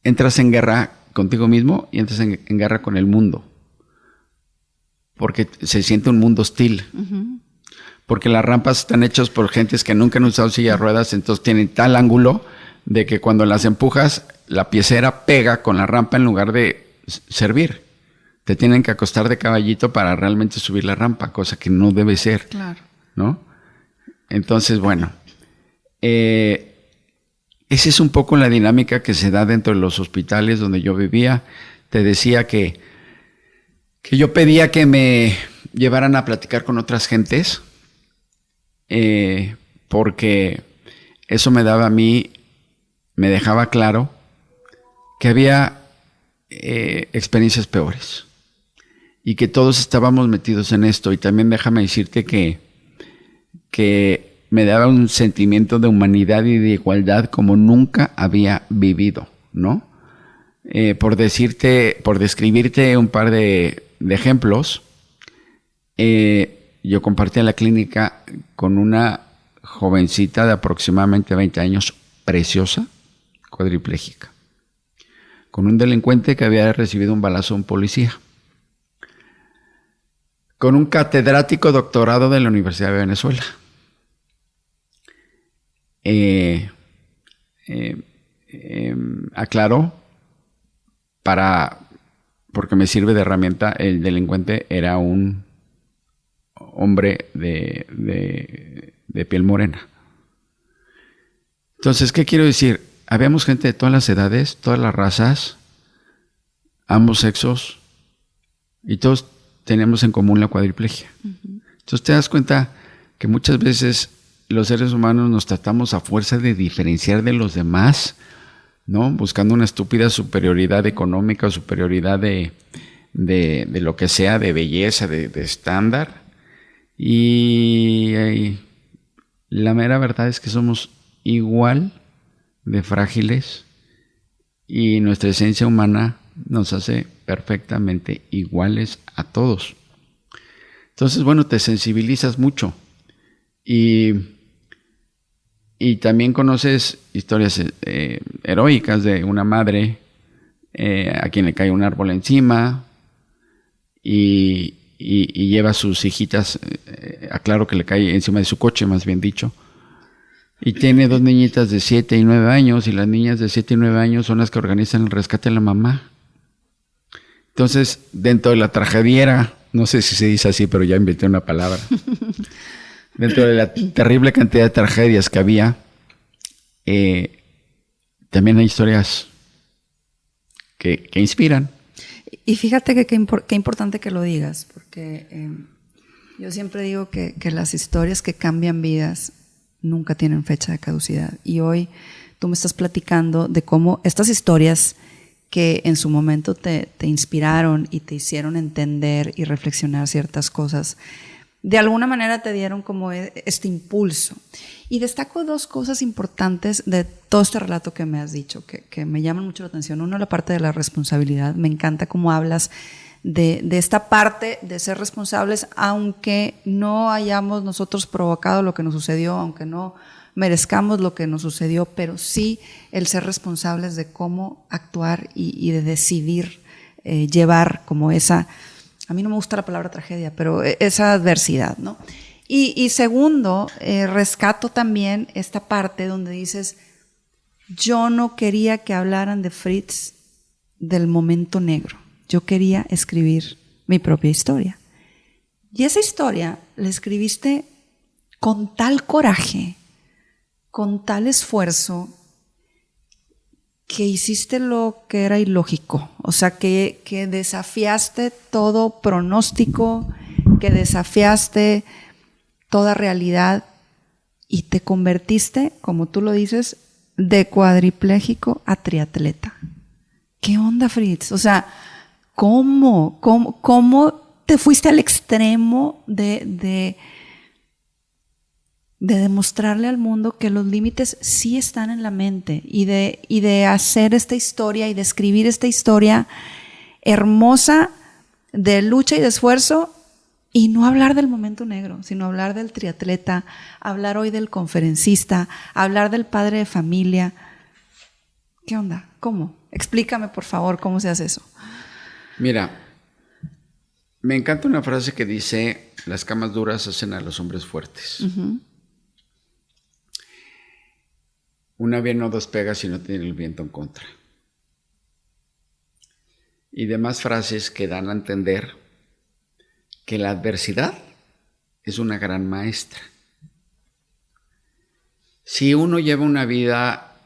entras en guerra contigo mismo y entras en guerra con el mundo. Porque se siente un mundo hostil. Uh-huh. Porque las rampas están hechas por gentes que nunca han usado silla de ruedas, entonces tienen tal ángulo de que cuando las empujas, la piecera pega con la rampa en lugar de servir. Te tienen que acostar de caballito para realmente subir la rampa, cosa que no debe ser. Claro. ¿No? Entonces, bueno, esa es un poco la dinámica que se da dentro de los hospitales donde yo vivía. Te decía que yo pedía que me llevaran a platicar con otras gentes, porque eso me daba a mí, me dejaba claro que había experiencias peores y que todos estábamos metidos en esto. Y también déjame decirte que me daba un sentimiento de humanidad y de igualdad como nunca había vivido, ¿no? Por describirte un par de ejemplos, yo compartí en la clínica con una jovencita de aproximadamente 20 años, preciosa, cuadriplégica, con un delincuente que había recibido un balazo de un policía, con un catedrático doctorado de la Universidad de Venezuela. Aclaró, porque me sirve de herramienta, el delincuente era un hombre de de piel morena. Entonces, ¿qué quiero decir? Habíamos gente de todas las edades, todas las razas, ambos sexos, y todos teníamos en común la cuadriplegia. Entonces te das cuenta que muchas veces los seres humanos nos tratamos a fuerza de diferenciar de los demás, ¿no? Buscando una estúpida superioridad económica o superioridad de lo que sea, de belleza, de estándar. Y la mera verdad es que somos igual de frágiles y nuestra esencia humana nos hace perfectamente iguales a todos. Entonces, bueno, te sensibilizas mucho y también conoces historias heroicas de una madre a quien le cae un árbol encima y lleva a sus hijitas, aclaro que le cae encima de su coche, más bien dicho, y tiene 2 niñitas de 7 y 9 años, y las niñas de 7 y 9 años son las que organizan el rescate de la mamá. Entonces, dentro de la tragediera, no sé si se dice así, pero ya inventé una palabra, dentro de la terrible cantidad de tragedias que había, también hay historias que inspiran. Y fíjate que qué importante que lo digas, porque yo siempre digo que las historias que cambian vidas nunca tienen fecha de caducidad. Y hoy tú me estás platicando de cómo estas historias que en su momento te inspiraron y te hicieron entender y reflexionar ciertas cosas, de alguna manera te dieron como este impulso. Y destaco 2 cosas importantes de todo este relato que me has dicho, que me llaman mucho la atención. Uno, la parte de la responsabilidad. Me encanta cómo hablas de esta parte de ser responsables, aunque no hayamos nosotros provocado lo que nos sucedió, aunque no merezcamos lo que nos sucedió, pero sí el ser responsables de cómo actuar y de decidir llevar como esa, a mí no me gusta la palabra tragedia, pero esa adversidad, ¿no? Y segundo, rescato también esta parte donde dices, yo no quería que hablaran de Fritz del momento negro. Yo quería escribir mi propia historia. Y esa historia la escribiste con tal coraje, con tal esfuerzo, que hiciste lo que era ilógico. O sea, que desafiaste todo pronóstico, que desafiaste toda realidad y te convertiste, como tú lo dices, de cuadripléjico a triatleta. ¿Qué onda, Fritz? O sea, ¿cómo te fuiste al extremo de demostrarle al mundo que los límites sí están en la mente y de hacer esta historia y de escribir esta historia hermosa de lucha y de esfuerzo, y no hablar del momento negro, sino hablar del triatleta, hablar hoy del conferencista, hablar del padre de familia? ¿Qué onda? ¿Cómo? Explícame, por favor, cómo se hace eso. Mira, me encanta una frase que dice, las camas duras hacen a los hombres fuertes. Uh-huh. Un avión no despega si no tiene el viento en contra. Y demás frases que dan a entender que la adversidad es una gran maestra. Si uno lleva una vida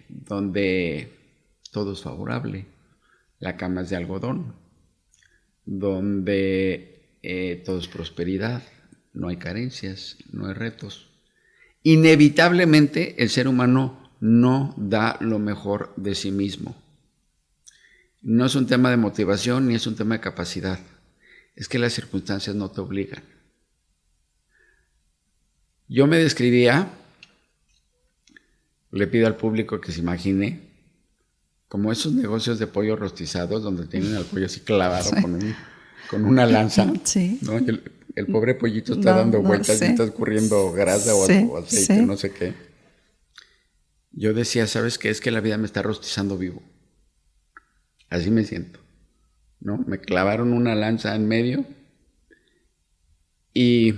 donde todo es favorable, la cama es de algodón, donde todo es prosperidad, no hay carencias, no hay retos, inevitablemente el ser humano no da lo mejor de sí mismo. No es un tema de motivación ni es un tema de capacidad. Es que las circunstancias no te obligan. Yo me describía, le pido al público que se imagine, como esos negocios de pollo rostizados donde tienen al pollo así clavado, sí, con una lanza, sí, ¿no? Y el pobre pollito está dando vueltas, sí, y está escurriendo grasa, sí, o aceite, sí, no sé qué. Yo decía, ¿sabes qué? Es que la vida me está rostizando vivo. Así me siento, ¿no? Me clavaron una lanza en medio y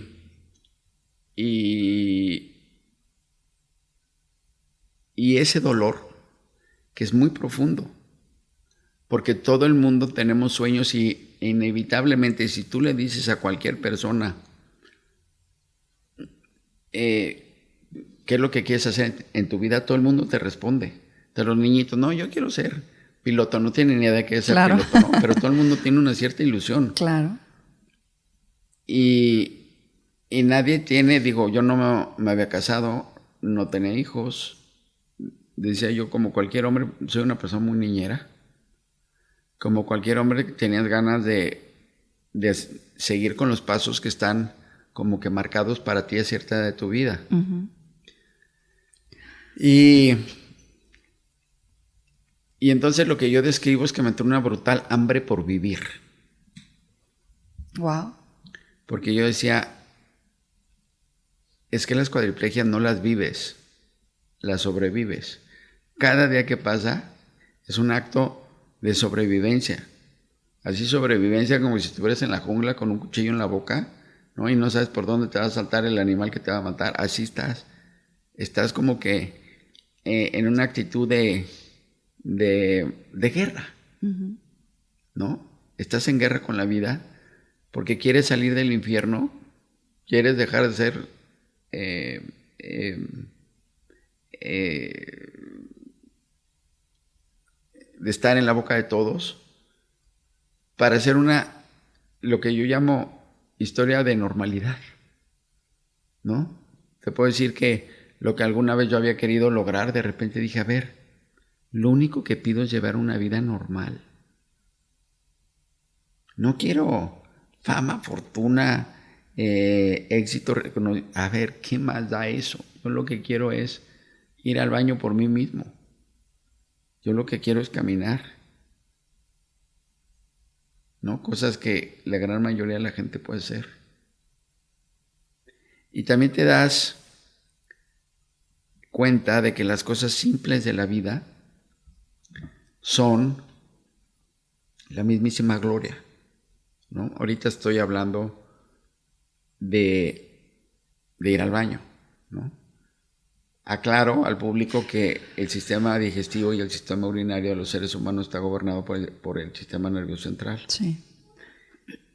ese dolor, que es muy profundo, porque todo el mundo tenemos sueños y inevitablemente si tú le dices a cualquier persona, ¿qué es lo que quieres hacer en tu vida? Todo el mundo te responde. De los niñitos, no, yo quiero ser piloto, no tienen ni idea de qué es ser piloto, ¿no? Pero todo el mundo tiene una cierta ilusión. Claro. Y nadie tiene, digo, yo no me había casado, no tenía hijos. Decía yo, como cualquier hombre, soy una persona muy niñera. Como cualquier hombre, tenías ganas de seguir con los pasos que están como que marcados para ti a cierta edad de tu vida. Uh-huh. Y entonces lo que yo describo es que me entró una brutal hambre por vivir. Wow. Porque yo decía, es que las cuadriplegias no las vives, las sobrevives. Cada día que pasa es un acto de sobrevivencia. Así sobrevivencia como si estuvieras en la jungla con un cuchillo en la boca, ¿no? Y no sabes por dónde te va a saltar el animal que te va a matar. Así estás. Estás como que en una actitud de guerra, uh-huh. ¿no? Estás en guerra con la vida porque quieres salir del infierno, quieres dejar de ser de estar en la boca de todos para hacer lo que yo llamo historia de normalidad, ¿no? Te puedo decir que lo que alguna vez yo había querido lograr, de repente dije, a ver, lo único que pido es llevar una vida normal. No quiero fama, fortuna, éxito. A ver, ¿qué más da eso? Yo lo que quiero es ir al baño por mí mismo. Yo lo que quiero es caminar, ¿no? Cosas que la gran mayoría de la gente puede hacer. Y también te das cuenta de que las cosas simples de la vida son la mismísima gloria, ¿no? Ahorita estoy hablando de ir al baño, ¿no? Aclaro al público que el sistema digestivo y el sistema urinario de los seres humanos está gobernado por el sistema nervioso central. Sí.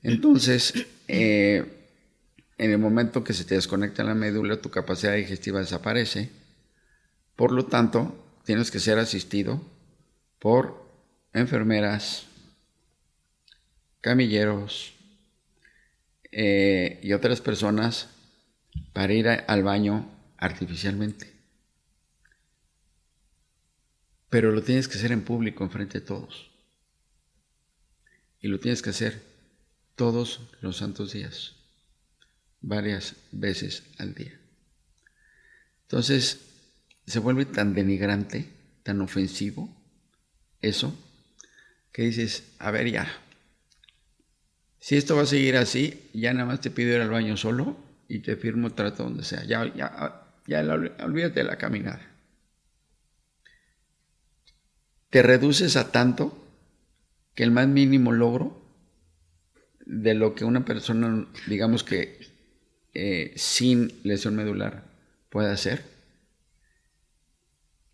Entonces, en el momento que se te desconecta la médula, tu capacidad digestiva desaparece. Por lo tanto, tienes que ser asistido por enfermeras, camilleros y otras personas para ir al baño artificialmente. Pero lo tienes que hacer en público, enfrente de todos. Y lo tienes que hacer todos los santos días, varias veces al día. Entonces, se vuelve tan denigrante, tan ofensivo, eso, que dices, a ver ya, si esto va a seguir así, ya nada más te pido ir al baño solo y te firmo trato donde sea. Ya olvídate de la caminada. Te reduces a tanto que el más mínimo logro de lo que una persona, digamos que sin lesión medular puede hacer,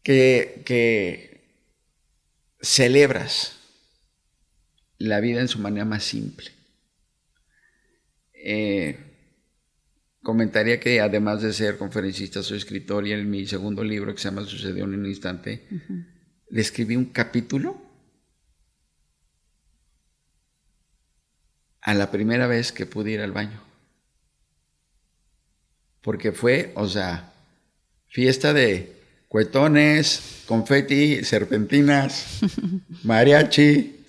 que celebras la vida en su manera más simple. Comentaría que además de ser conferencista, soy escritor, y en mi segundo libro, que se llama Sucedió en un instante, uh-huh. Le escribí un capítulo a la primera vez que pude ir al baño. Porque fue, o sea, fiesta de cuetones, confeti, serpentinas, mariachi.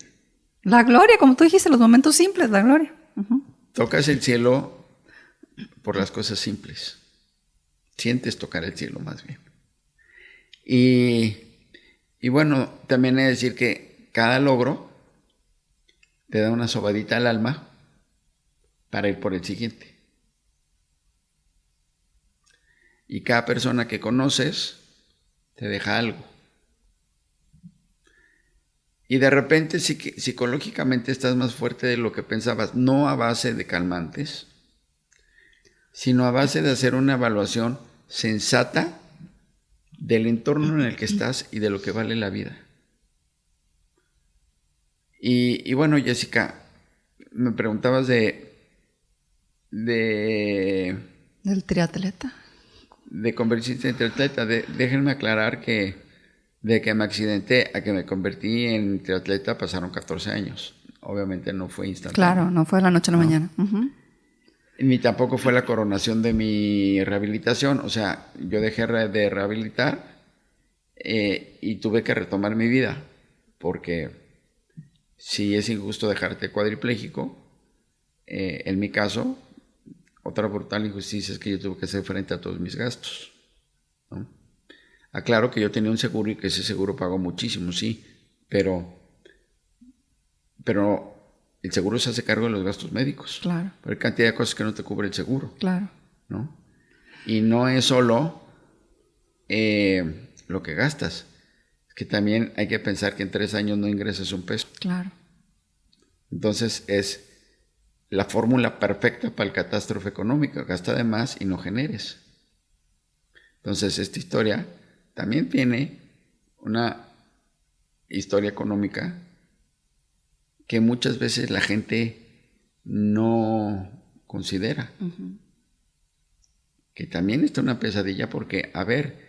La gloria, como tú dijiste, los momentos simples, la gloria. Uh-huh. Tocas el cielo por las cosas simples. Sientes tocar el cielo más bien. Y bueno, también he de decir que cada logro te da una sobadita al alma para ir por el siguiente. Y cada persona que conoces te deja algo. Y de repente psicológicamente estás más fuerte de lo que pensabas, no a base de calmantes, sino a base de hacer una evaluación sensata del entorno en el que estás y de lo que vale la vida. Y bueno, Jessica, me preguntabas del triatleta. de convertirse en triatleta. Déjenme aclarar que de que me accidenté a que me convertí en triatleta pasaron 14 años. Obviamente no fue instantáneo. Claro, no fue de la noche a la mañana. Ni tampoco fue la coronación de mi rehabilitación. O sea, yo dejé de rehabilitar y tuve que retomar mi vida. Porque si es injusto dejarte cuadripléjico, en mi caso, otra brutal injusticia es que yo tuve que hacer frente a todos mis gastos, ¿no? Aclaro que yo tenía un seguro y que ese seguro pagó muchísimo, sí, pero el seguro se hace cargo de los gastos médicos. Claro. Pero hay cantidad de cosas que no te cubre el seguro. Claro. ¿No? Y no es solo lo que gastas, es que también hay que pensar que en 3 años no ingresas un peso. Claro. Entonces es la fórmula perfecta para el catástrofe económica: gasta de más y no generes. Entonces esta historia también tiene una historia económica que muchas veces la gente no considera. Que también está una pesadilla porque, a ver,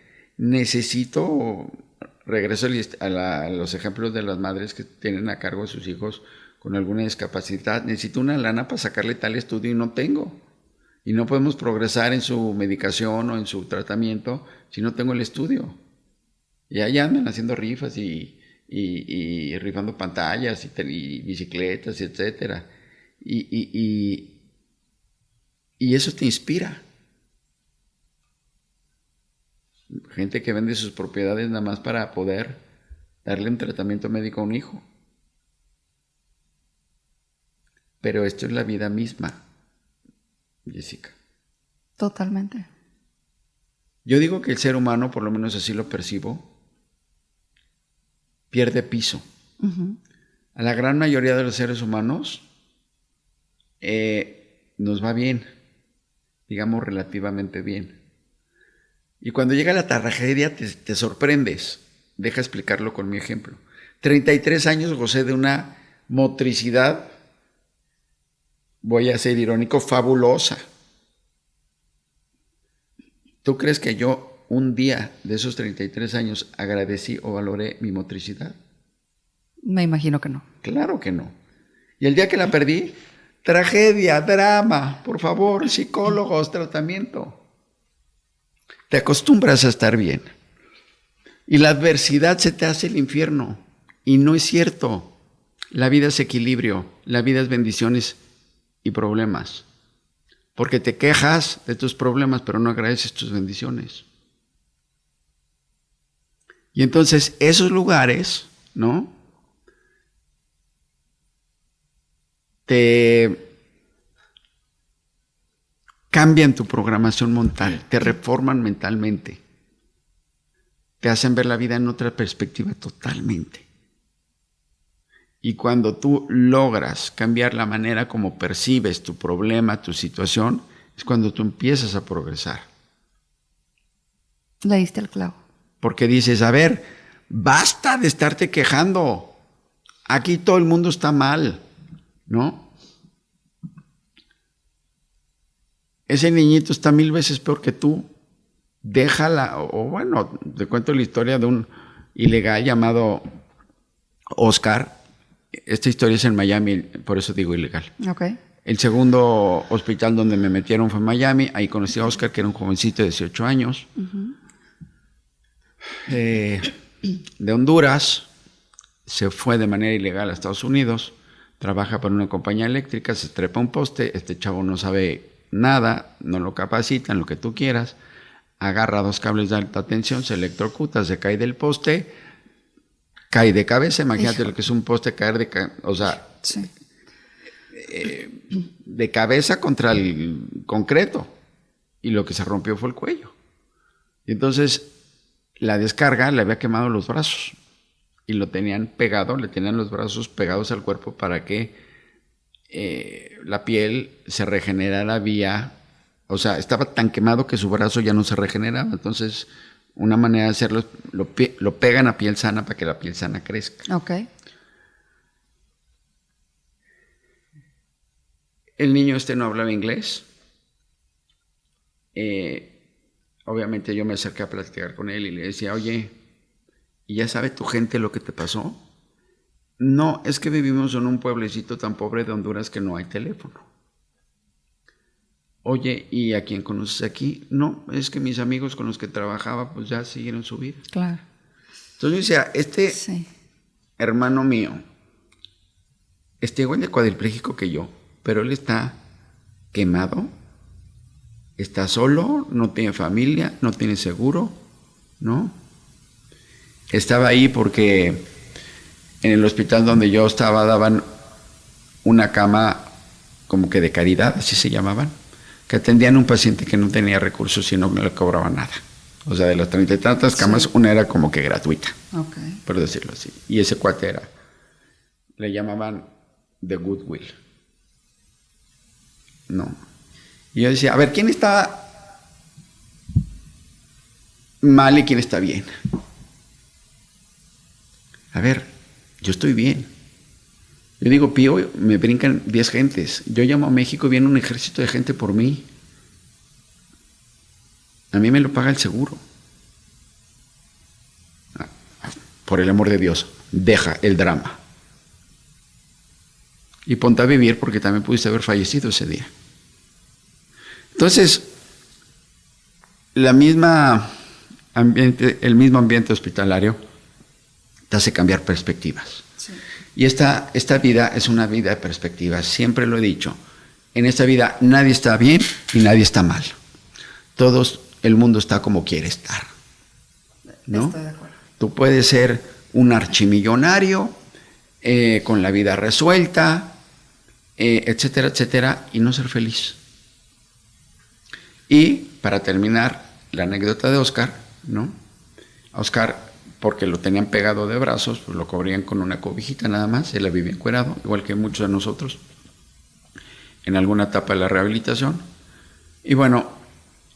regreso a los ejemplos de las madres que tienen a cargo a sus hijos con alguna discapacidad. Necesito una lana para sacarle tal estudio y no tengo. Y no podemos progresar en su medicación o en su tratamiento si no tengo el estudio. Y allá andan haciendo rifas y rifando pantallas y bicicletas, etcétera. Y eso te inspira. Gente que vende sus propiedades nada más para poder darle un tratamiento médico a un hijo. Pero esto es la vida misma, Jessica. Totalmente. Yo digo que el ser humano, por lo menos así lo percibo, pierde piso. A la gran mayoría de los seres humanos nos va bien, digamos relativamente bien. Y cuando llega la tragedia te sorprendes. Deja explicarlo con mi ejemplo. 33 años gocé de una motricidad, voy a ser irónico, fabulosa. ¿Tú crees que yo un día de esos 33 años agradecí o valoré mi motricidad? Me imagino que no. Claro que no. Y el día que la perdí, tragedia, drama, por favor, psicólogos, tratamiento. Te acostumbras a estar bien. Y la adversidad se te hace el infierno. Y no es cierto. La vida es equilibrio, la vida es bendiciones y problemas. Porque te quejas de tus problemas, pero no agradeces tus bendiciones. Y entonces esos lugares, ¿no?, te cambian tu programación mental, te reforman mentalmente, te hacen ver la vida en otra perspectiva totalmente. Y cuando tú logras cambiar la manera como percibes tu problema, tu situación, es cuando tú empiezas a progresar. Le diste el clavo. Porque dices, a ver, basta de estarte quejando. Aquí todo el mundo está mal, ¿no? Ese niñito está 1000 veces peor que tú. Déjala, o bueno, te cuento la historia de un ilegal llamado Oscar. Esta historia es en Miami, por eso digo ilegal. Okay. El segundo hospital donde me metieron fue en Miami. Ahí conocí a Oscar, que era un jovencito de 18 años. De Honduras. Se fue de manera ilegal a Estados Unidos. Trabaja para una compañía eléctrica. Se trepa un poste. Este chavo no sabe nada. No lo capacitan, lo que tú quieras. Agarra 2 cables de alta tensión. Se electrocuta. Se cae del poste. Cae de cabeza. Imagínate lo que es un poste caer de cabeza. O sea... Sí. De cabeza contra el concreto, y lo que se rompió fue el cuello. Y entonces la descarga le había quemado los brazos y lo tenían pegado, le tenían los brazos pegados al cuerpo para que la piel se regenerara o sea, estaba tan quemado que su brazo ya no se regeneraba. Entonces una manera de hacerlo es lo pegan a piel sana para que la piel sana crezca. Okay. El niño no hablaba inglés. obviamente yo me acerqué a platicar con él y le decía, oye, ¿y ya sabe tu gente lo que te pasó? No, es que vivimos en un pueblecito tan pobre de Honduras que no hay teléfono. Oye, ¿y a quién conoces aquí? No, es que mis amigos con los que trabajaba pues ya siguieron su vida. Claro. Entonces yo decía, Sí. hermano mío, igual de cuadripléjico que yo, pero él está quemado, está solo, no tiene familia, no tiene seguro, ¿no? Estaba ahí porque en el hospital donde yo estaba daban una cama como que de caridad, así se llamaban, que atendían a un paciente que no tenía recursos y no me le cobraban nada. O sea, de las 30 y tantas camas, sí, una era como que gratuita, okay, por decirlo así. Y ese cuate era, le llamaban The Goodwill. No. Y yo decía, a ver, ¿quién está mal y quién está bien? A ver, yo estoy bien. Yo digo, Pío, me brincan 10 gentes. Yo llamo a México y viene un ejército de gente por mí. A mí me lo paga el seguro. Por el amor de Dios, deja el drama. Y ponte a vivir porque también pudiste haber fallecido ese día. Entonces, el mismo ambiente hospitalario te hace cambiar perspectivas. Sí. Y esta vida es una vida de perspectivas. Siempre lo he dicho. En esta vida nadie está bien y nadie está mal. El mundo está como quiere estar, ¿no? Estoy de acuerdo. Tú puedes ser un archimillonario, con la vida resuelta, etcétera, etcétera, y no ser feliz. Y para terminar, la anécdota de Oscar, ¿no? Oscar, porque lo tenían pegado de brazos, pues lo cubrían con una cobijita nada más, él la vivía encuerado, igual que muchos de nosotros, en alguna etapa de la rehabilitación. Y bueno,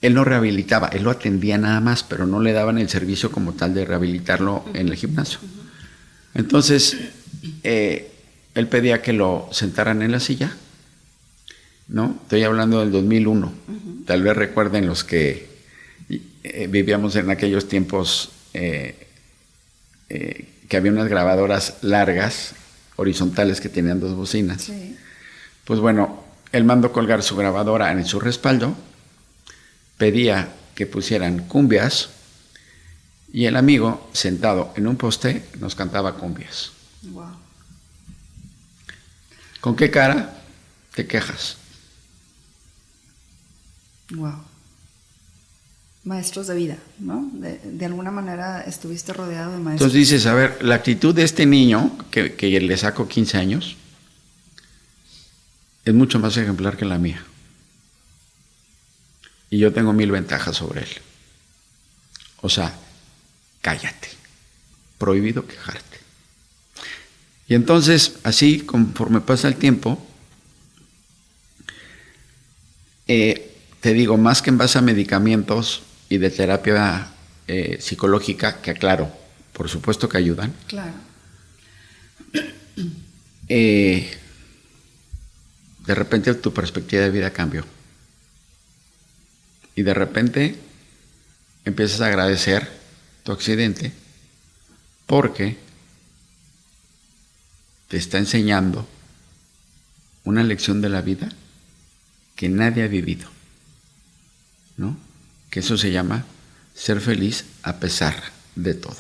él no rehabilitaba, él lo atendía nada más, pero no le daban el servicio como tal de rehabilitarlo en el gimnasio. Entonces, él pedía que lo sentaran en la silla, ¿no? Estoy hablando del 2001. Tal vez recuerden los que vivíamos en aquellos tiempos que había unas grabadoras largas, horizontales, que tenían 2 bocinas. Sí. Pues bueno, él mandó colgar su grabadora en su respaldo, pedía que pusieran cumbias y el amigo, sentado en un poste, nos cantaba cumbias. Wow. ¿Con qué cara te quejas? Wow. Maestros de vida, ¿no? De alguna manera estuviste rodeado de maestros. Entonces dices, a ver, la actitud de este niño, que le saco 15 años, es mucho más ejemplar que la mía. Y yo tengo 1000 ventajas sobre él. O sea, cállate. Prohibido quejarte. Y entonces, así, conforme pasa el tiempo, te digo, más que en base a medicamentos y de terapia psicológica, que claro, por supuesto que ayudan. Claro. De repente tu perspectiva de vida cambió. Y de repente empiezas a agradecer tu accidente porque te está enseñando una lección de la vida que nadie ha vivido, ¿no? Que eso se llama ser feliz a pesar de todo.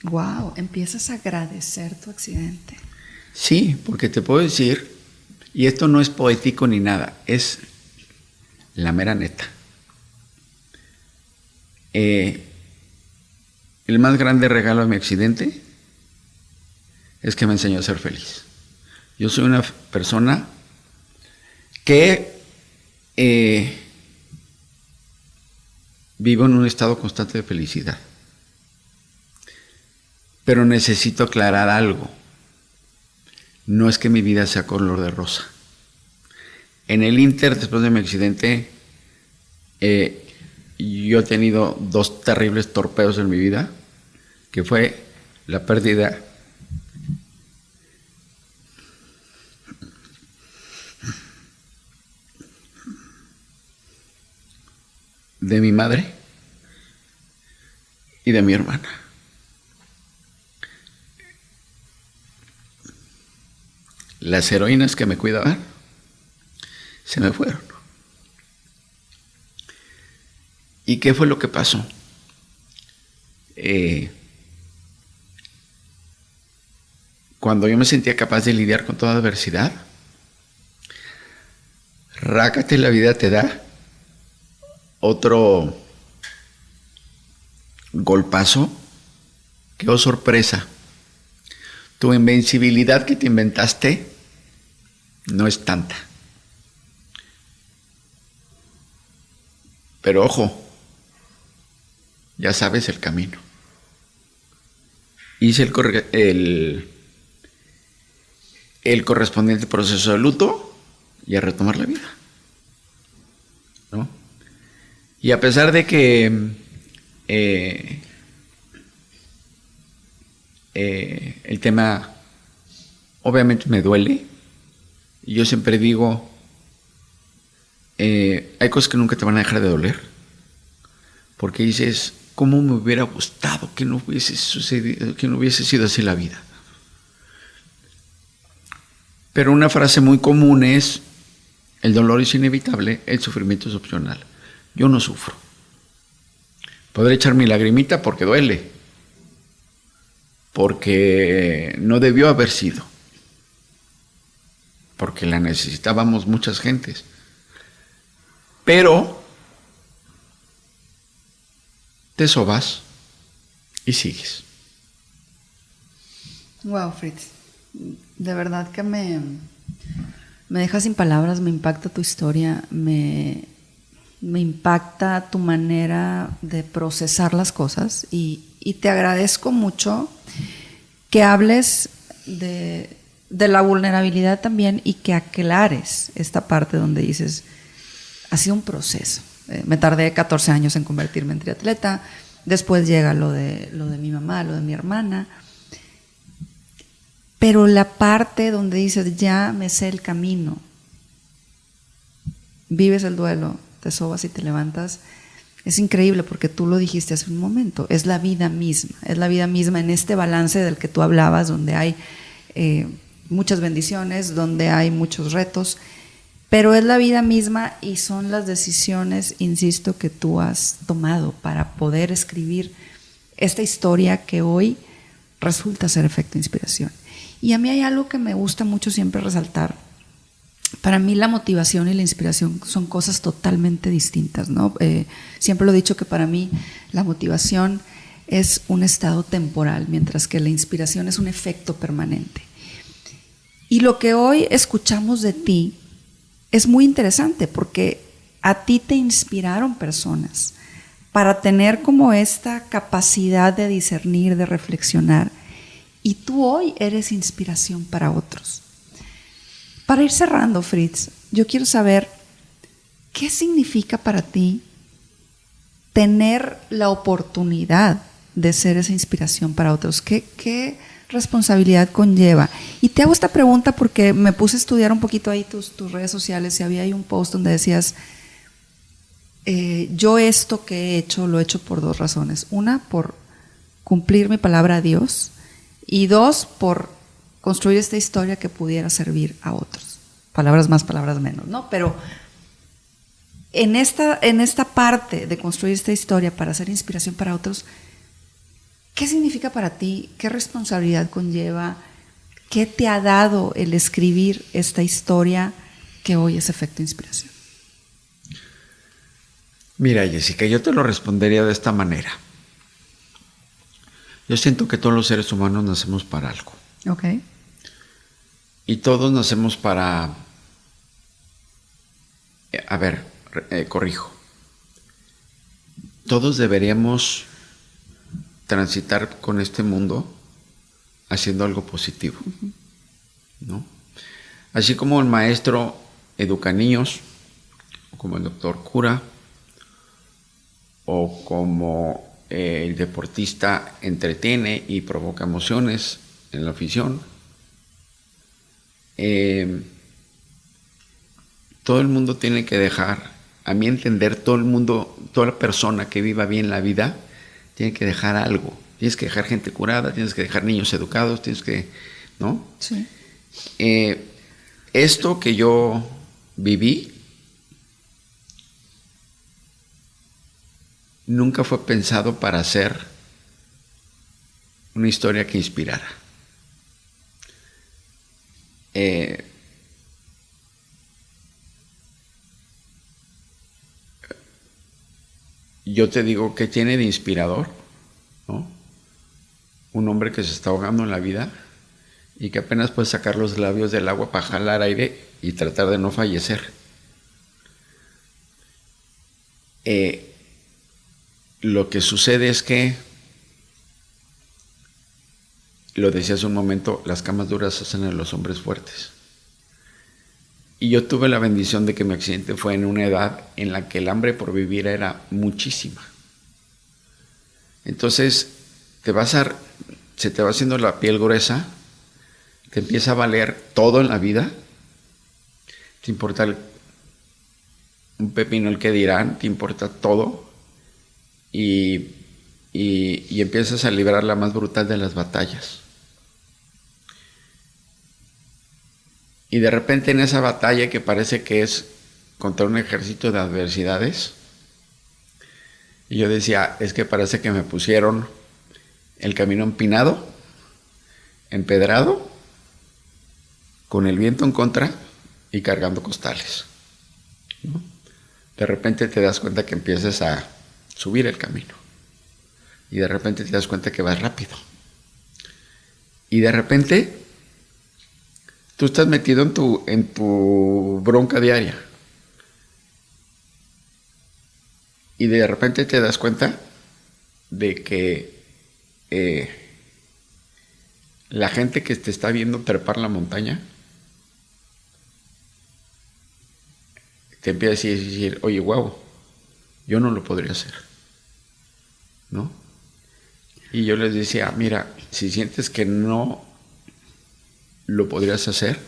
Wow, empiezas a agradecer tu accidente. Sí, porque te puedo decir, y esto no es poético ni nada, es la mera neta. El más grande regalo de mi accidente es que me enseñó a ser feliz. Yo soy una persona que vivo en un estado constante de felicidad. Pero necesito aclarar algo. No es que mi vida sea color de rosa. En el Inter, después de mi accidente, yo he tenido 2 terribles torpedos en mi vida, que fue la pérdida de mi madre y de mi hermana. Las heroínas que me cuidaban se me fueron. ¿Y qué fue lo que pasó? Cuando yo me sentía capaz de lidiar con toda adversidad, rácate, la vida te da otro golpazo, que oh sorpresa, tu invencibilidad que te inventaste no es tanta. Pero ojo, ya sabes el camino. Hice el correspondiente proceso de luto y a retomar la vida, ¿no? Y a pesar de que el tema obviamente me duele, y yo siempre digo, hay cosas que nunca te van a dejar de doler, porque dices, ¿cómo me hubiera gustado que no hubiese sucedido, que no hubiese sido así la vida? Pero una frase muy común es, el dolor es inevitable, el sufrimiento es opcional. Yo no sufro. Podré echar mi lagrimita porque duele, porque no debió haber sido, porque la necesitábamos muchas gentes. Pero te sobas y sigues. Wow, Fritz. De verdad que me deja sin palabras, me impacta tu historia, me impacta tu manera de procesar las cosas y te agradezco mucho que hables de la vulnerabilidad también y que aclares esta parte donde dices, ha sido un proceso. Me tardé 14 años en convertirme en triatleta, después llega lo de mi mamá, lo de mi hermana, pero la parte donde dices, ya me sé el camino, vives el duelo, te sobas y te levantas, es increíble porque tú lo dijiste hace un momento, es la vida misma en este balance del que tú hablabas, donde hay muchas bendiciones, donde hay muchos retos, pero es la vida misma y son las decisiones, insisto, que tú has tomado para poder escribir esta historia que hoy resulta ser efecto inspiración. Y a mí hay algo que me gusta mucho siempre resaltar. Para mí la motivación y la inspiración son cosas totalmente distintas, ¿no? Siempre lo he dicho que para mí la motivación es un estado temporal, mientras que la inspiración es un efecto permanente. Y lo que hoy escuchamos de ti es muy interesante porque a ti te inspiraron personas para tener como esta capacidad de discernir, de reflexionar, y tú hoy eres inspiración para otros. Para ir cerrando, Fritz, yo quiero saber qué significa para ti tener la oportunidad de ser esa inspiración para otros. ¿Qué responsabilidad conlleva? Y te hago esta pregunta porque me puse a estudiar un poquito ahí tus redes sociales y había ahí un post donde decías, yo esto que he hecho, lo he hecho por 2 razones. Una, por cumplir mi palabra a Dios, y 2, por construir esta historia que pudiera servir a otros. Palabras más, palabras menos, ¿no? Pero en esta parte de construir esta historia para ser inspiración para otros, ¿qué significa para ti? ¿Qué responsabilidad conlleva? ¿Qué te ha dado el escribir esta historia que hoy es efecto inspiración? Mira, Jessica, yo te lo respondería de esta manera. Yo siento que todos los seres humanos nacemos para algo. Ok. Y todos nacemos para... corrijo. Todos deberíamos transitar con este mundo haciendo algo positivo, ¿no? Así como el maestro educa niños, o como el doctor cura, o como el deportista entretiene y provoca emociones en la afición. Todo el mundo tiene que dejar a mi entender, todo el mundo, toda persona que viva bien la vida, tiene que dejar algo. Tienes que dejar gente curada, tienes que dejar niños educados, tienes que, ¿no? Sí. Esto que yo viví nunca fue pensado para hacer una historia que inspirara. Yo te digo, ¿qué tiene de inspirador? ¿No? Un hombre que se está ahogando en la vida y que apenas puede sacar los labios del agua para jalar aire y tratar de no fallecer. Lo que sucede es que, lo decía hace un momento, las camas duras hacen a los hombres fuertes. Y yo tuve la bendición de que mi accidente fue en una edad en la que el hambre por vivir era muchísima. Entonces, se te va haciendo la piel gruesa, te empieza a valer todo en la vida, te importa un pepino el que dirán, te importa todo, y empiezas a librar la más brutal de las batallas. Y de repente en esa batalla que parece que es contra un ejército de adversidades, y yo decía, es que parece que me pusieron el camino empinado, empedrado, con el viento en contra y cargando costales, ¿no? De repente te das cuenta que empiezas a subir el camino. Y de repente te das cuenta que vas rápido. Y de repente tú estás metido en tu bronca diaria. Y de repente te das cuenta de que la gente que te está viendo trepar la montaña te empieza a decir, oye, guau, yo no lo podría hacer, ¿no? Y yo les decía, mira, si sientes que no lo podrías hacer,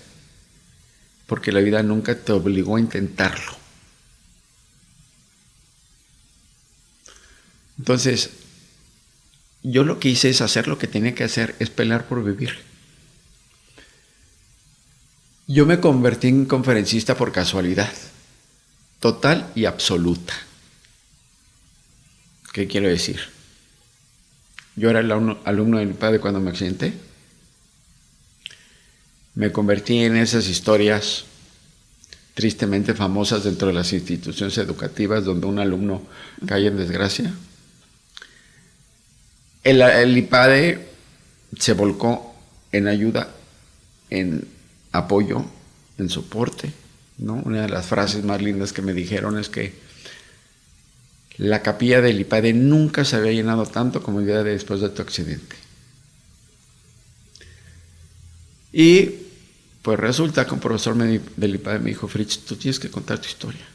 porque la vida nunca te obligó a intentarlo. Entonces, yo lo que hice es hacer lo que tenía que hacer, es pelear por vivir. Yo me convertí en conferencista por casualidad, total y absoluta. ¿Qué quiero decir? Yo era el alumno del IPADE cuando me accidenté. Me convertí en esas historias tristemente famosas dentro de las instituciones educativas donde un alumno cae en desgracia. El IPADE se volcó en ayuda, en apoyo, en soporte, ¿no? Una de las frases más lindas que me dijeron es que la capilla del IPADE nunca se había llenado tanto como el día después de tu accidente. Y pues resulta que un profesor del IPADE me dijo, Fritz, tú tienes que contar tu historia.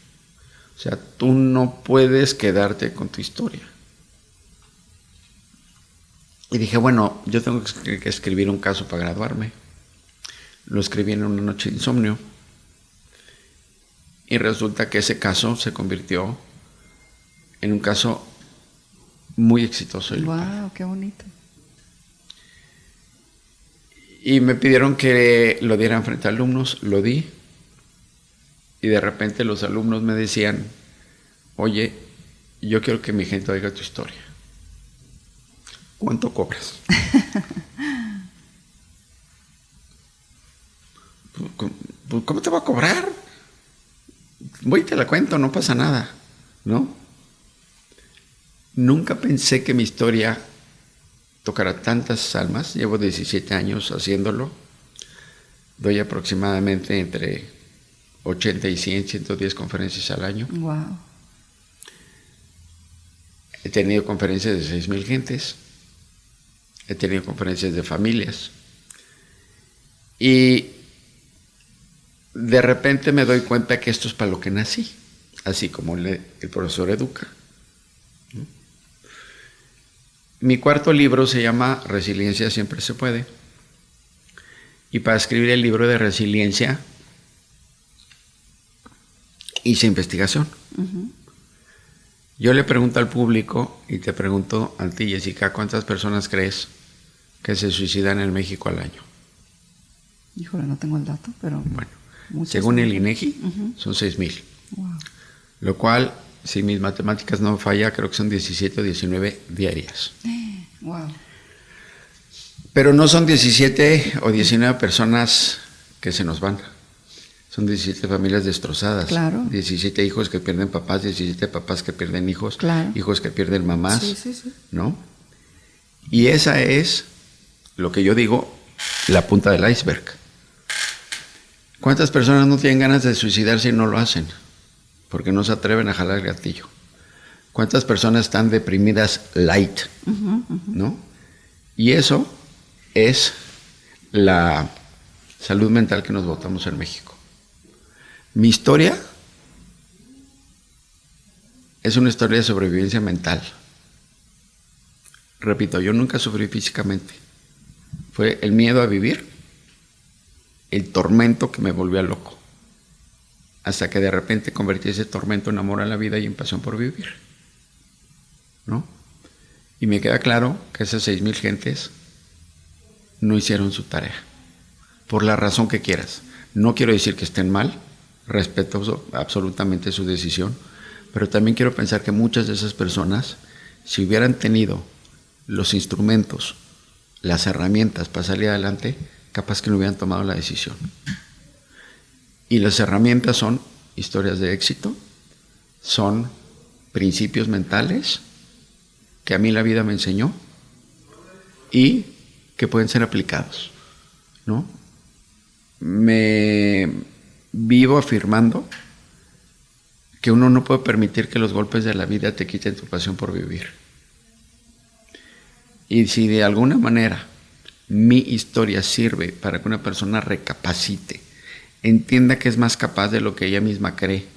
O sea, tú no puedes quedarte con tu historia. Y dije, bueno, yo tengo que escribir un caso para graduarme. Lo escribí en una noche de insomnio. Y resulta que ese caso se convirtió en un caso muy exitoso. ¡Wow! ¡Qué bonito! Y me pidieron que lo dieran frente a alumnos, lo di. Y de repente los alumnos me decían, oye, yo quiero que mi gente oiga tu historia. ¿Cuánto cobras? ¿Cómo te va a cobrar? Voy y te la cuento, no pasa nada, ¿no? Nunca pensé que mi historia tocara tantas almas. Llevo 17 años haciéndolo. Doy aproximadamente entre 80 y 100, 110 conferencias al año. Wow. He tenido conferencias de 6,000 gentes. He tenido conferencias de familias. Y de repente me doy cuenta que esto es para lo que nací, así como el profesor educa. Mi cuarto libro se llama Resiliencia siempre se puede. Y para escribir el libro de resiliencia, hice investigación. Yo le pregunto al público y te pregunto a ti, Jessica, ¿cuántas personas crees que se suicidan en México al año? Híjole, no tengo el dato, pero... Bueno, según el INEGI, son 6,000. Wow. Lo cual, si mis matemáticas no fallan, creo que son 17 o 19 diarias. Wow. Pero no son 17 o 19 personas que se nos van. Son 17 familias destrozadas. Claro. 17 hijos que pierden papás, 17 papás que pierden hijos, claro. hijos que pierden mamás. Sí. ¿No? Y esa es, lo que yo digo, la punta del iceberg. ¿Cuántas personas no tienen ganas de suicidarse y no lo hacen? Porque no se atreven a jalar el gatillo. ¿Cuántas personas están deprimidas light? ¿No? Y eso es la salud mental que nos botamos en México. Mi historia es una historia de sobrevivencia mental. Repito, yo nunca sufrí físicamente. Fue el miedo a vivir, el tormento que me volvió loco. Hasta que de repente convertí ese tormento en amor a la vida y en pasión por vivir. ¿No? Y me queda claro que esas 6,000 gentes no hicieron su tarea. Por la razón que quieras. No quiero decir que estén mal, respeto absolutamente su decisión, pero también quiero pensar que muchas de esas personas, si hubieran tenido los instrumentos, las herramientas para salir adelante, capaz que no hubieran tomado la decisión. Y las herramientas son historias de éxito, son principios mentales que a mí la vida me enseñó y que pueden ser aplicados, ¿no? Me vivo afirmando que uno no puede permitir que los golpes de la vida te quiten tu pasión por vivir. Y si de alguna manera mi historia sirve para que una persona recapacite, entienda que es más capaz de lo que ella misma cree,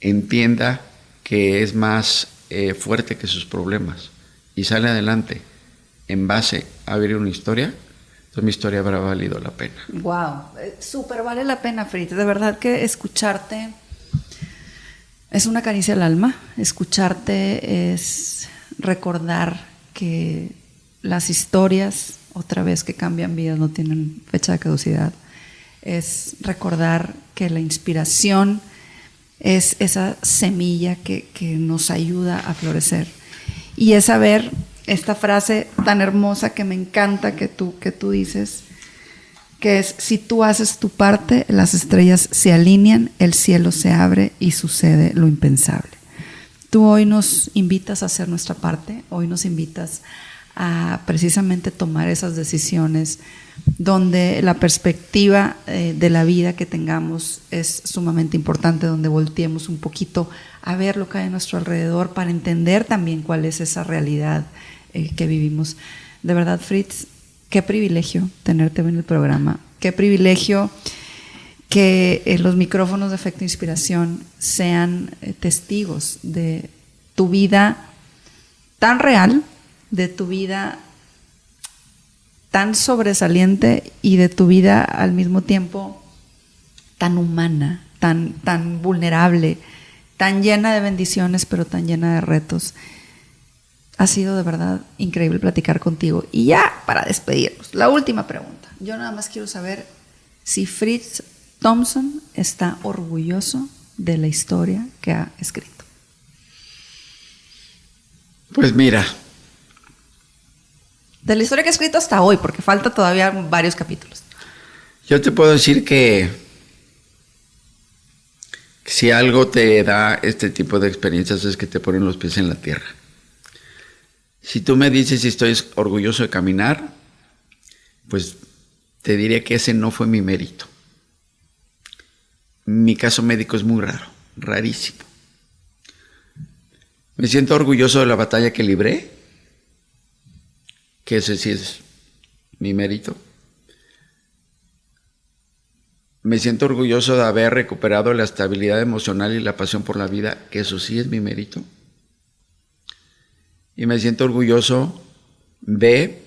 entienda que es más fuerte que sus problemas y sale adelante en base a vivir una historia, entonces mi historia habrá valido la pena. Wow, súper vale la pena, Fritz. De verdad que escucharte es una caricia al alma. Escucharte es recordar que las historias, otra vez, que cambian vidas, no tienen fecha de caducidad. Es recordar que la inspiración es esa semilla que nos ayuda a florecer. Y es saber esta frase tan hermosa que me encanta que tú dices, que es: si tú haces tu parte, las estrellas se alinean, el cielo se abre y sucede lo impensable. Tú hoy nos invitas a hacer nuestra parte, hoy nos invitas a precisamente tomar esas decisiones donde la perspectiva de la vida que tengamos es sumamente importante, donde volteemos un poquito a ver lo que hay a nuestro alrededor para entender también cuál es esa realidad que vivimos. De verdad, Fritz, qué privilegio tenerte en el programa, qué privilegio que los micrófonos de Efecto Inspiración sean testigos de tu vida tan real, de tu vida tan sobresaliente y de tu vida al mismo tiempo tan humana, tan vulnerable, tan llena de bendiciones, pero tan llena de retos. Ha sido de verdad increíble platicar contigo. Y ya para despedirnos, la última pregunta. Yo nada más quiero saber si Fritz Thompson está orgulloso de la historia que ha escrito. Pues mira, de la historia que ha escrito hasta hoy, porque falta todavía varios capítulos. yo te puedo decir que si algo te da este tipo de experiencias es que te ponen los pies en la tierra. Si tú me dices si estoy orgulloso de caminar, pues te diré que ese no fue mi mérito. Mi caso médico es muy raro, rarísimo. Me siento orgulloso de la batalla que libré, que ese sí es mi mérito. Me siento orgulloso de haber recuperado la estabilidad emocional y la pasión por la vida, que eso sí es mi mérito. Y me siento orgulloso de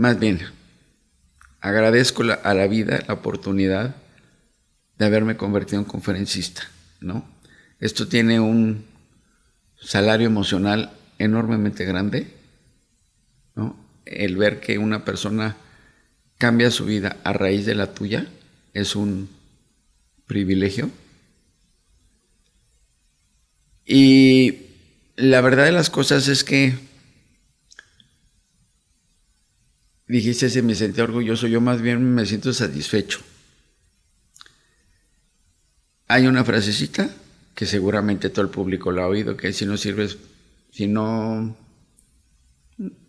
más bien, agradezco a la vida la oportunidad de haberme convertido en conferencista, ¿no? Esto tiene un salario emocional enormemente grande, ¿no? El ver que una persona cambia su vida a raíz de la tuya es un privilegio. Y la verdad de las cosas es que dijiste si me sentí orgulloso, yo más bien me siento satisfecho. Hay una frasecita que seguramente todo el público la ha oído, que es si no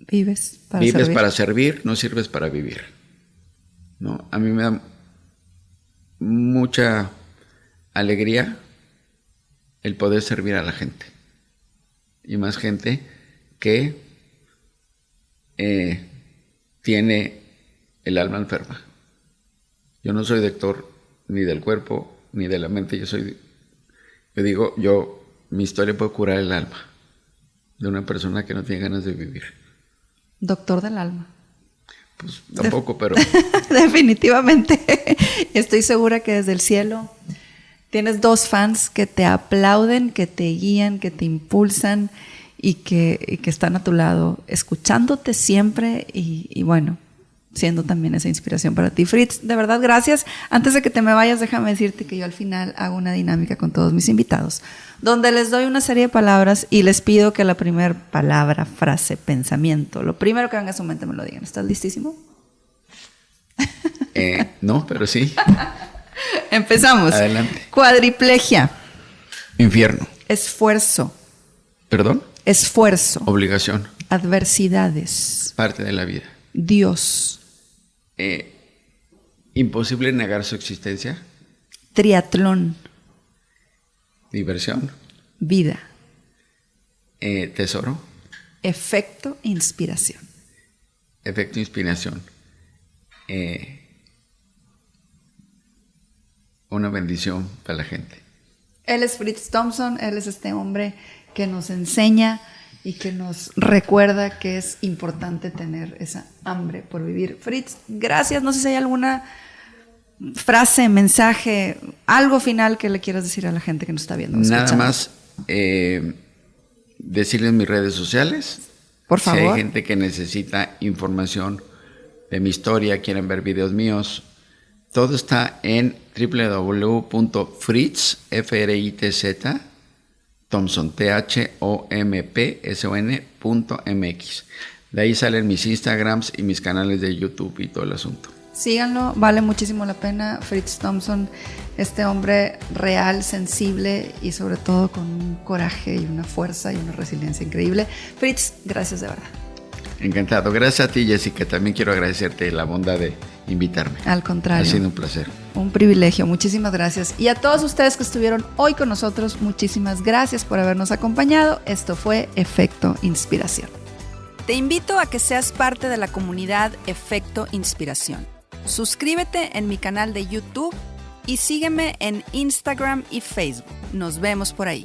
vives para servir, no sirves para vivir, ¿no? A mí me da mucha alegría el poder servir a la gente, y más gente que tiene el alma enferma. Yo no soy doctor ni del cuerpo ni de la mente, mi historia puede curar el alma de una persona que no tiene ganas de vivir. Doctor del alma. Pues tampoco, pero... Definitivamente. Estoy segura que desde el cielo tienes 2 fans que te aplauden, que te guían, que te impulsan y que están a tu lado, escuchándote siempre y bueno, siendo también esa inspiración para ti. Fritz, de verdad, gracias. Antes de que te me vayas, déjame decirte que yo al final hago una dinámica con todos mis invitados, donde les doy una serie de palabras y les pido que la primera palabra, frase, pensamiento, lo primero que venga a su mente me lo digan. ¿Estás listísimo? No, pero sí. Empezamos. Adelante. Cuadriplegia. Infierno. Esfuerzo. ¿Perdón? Esfuerzo. Obligación. Adversidades. Parte de la vida. Dios. Imposible negar su existencia. Triatlón. Diversión. Vida. Tesoro. Efecto inspiración. Efecto inspiración. Una bendición para la gente. Él es Fritz Thompson, él es este hombre que nos enseña y que nos recuerda que es importante tener esa hambre por vivir. Fritz, gracias. No sé si hay alguna frase, mensaje, algo final que le quieras decir a la gente que nos está viendo. Nada más decirles mis redes sociales. Por favor. Si hay gente que necesita información de mi historia, quieren ver videos míos, todo está en www.fritz, F-R-I-T-Z, Thompson, THOMPSON.mx. De ahí salen mis Instagrams y mis canales de YouTube y todo el asunto. Síganlo, vale muchísimo la pena. Fritz Thompson, este hombre real, sensible y sobre todo con un coraje y una fuerza y una resiliencia increíble. Fritz, gracias de verdad. Encantado. Gracias a ti, Jessica. También quiero agradecerte la bondad de invitarme. Al contrario. Ha sido un placer. Un privilegio. Muchísimas gracias. Y a todos ustedes que estuvieron hoy con nosotros, muchísimas gracias por habernos acompañado. Esto fue Efecto Inspiración. Te invito a que seas parte de la comunidad Efecto Inspiración. Suscríbete en mi canal de YouTube y sígueme en Instagram y Facebook. Nos vemos por ahí.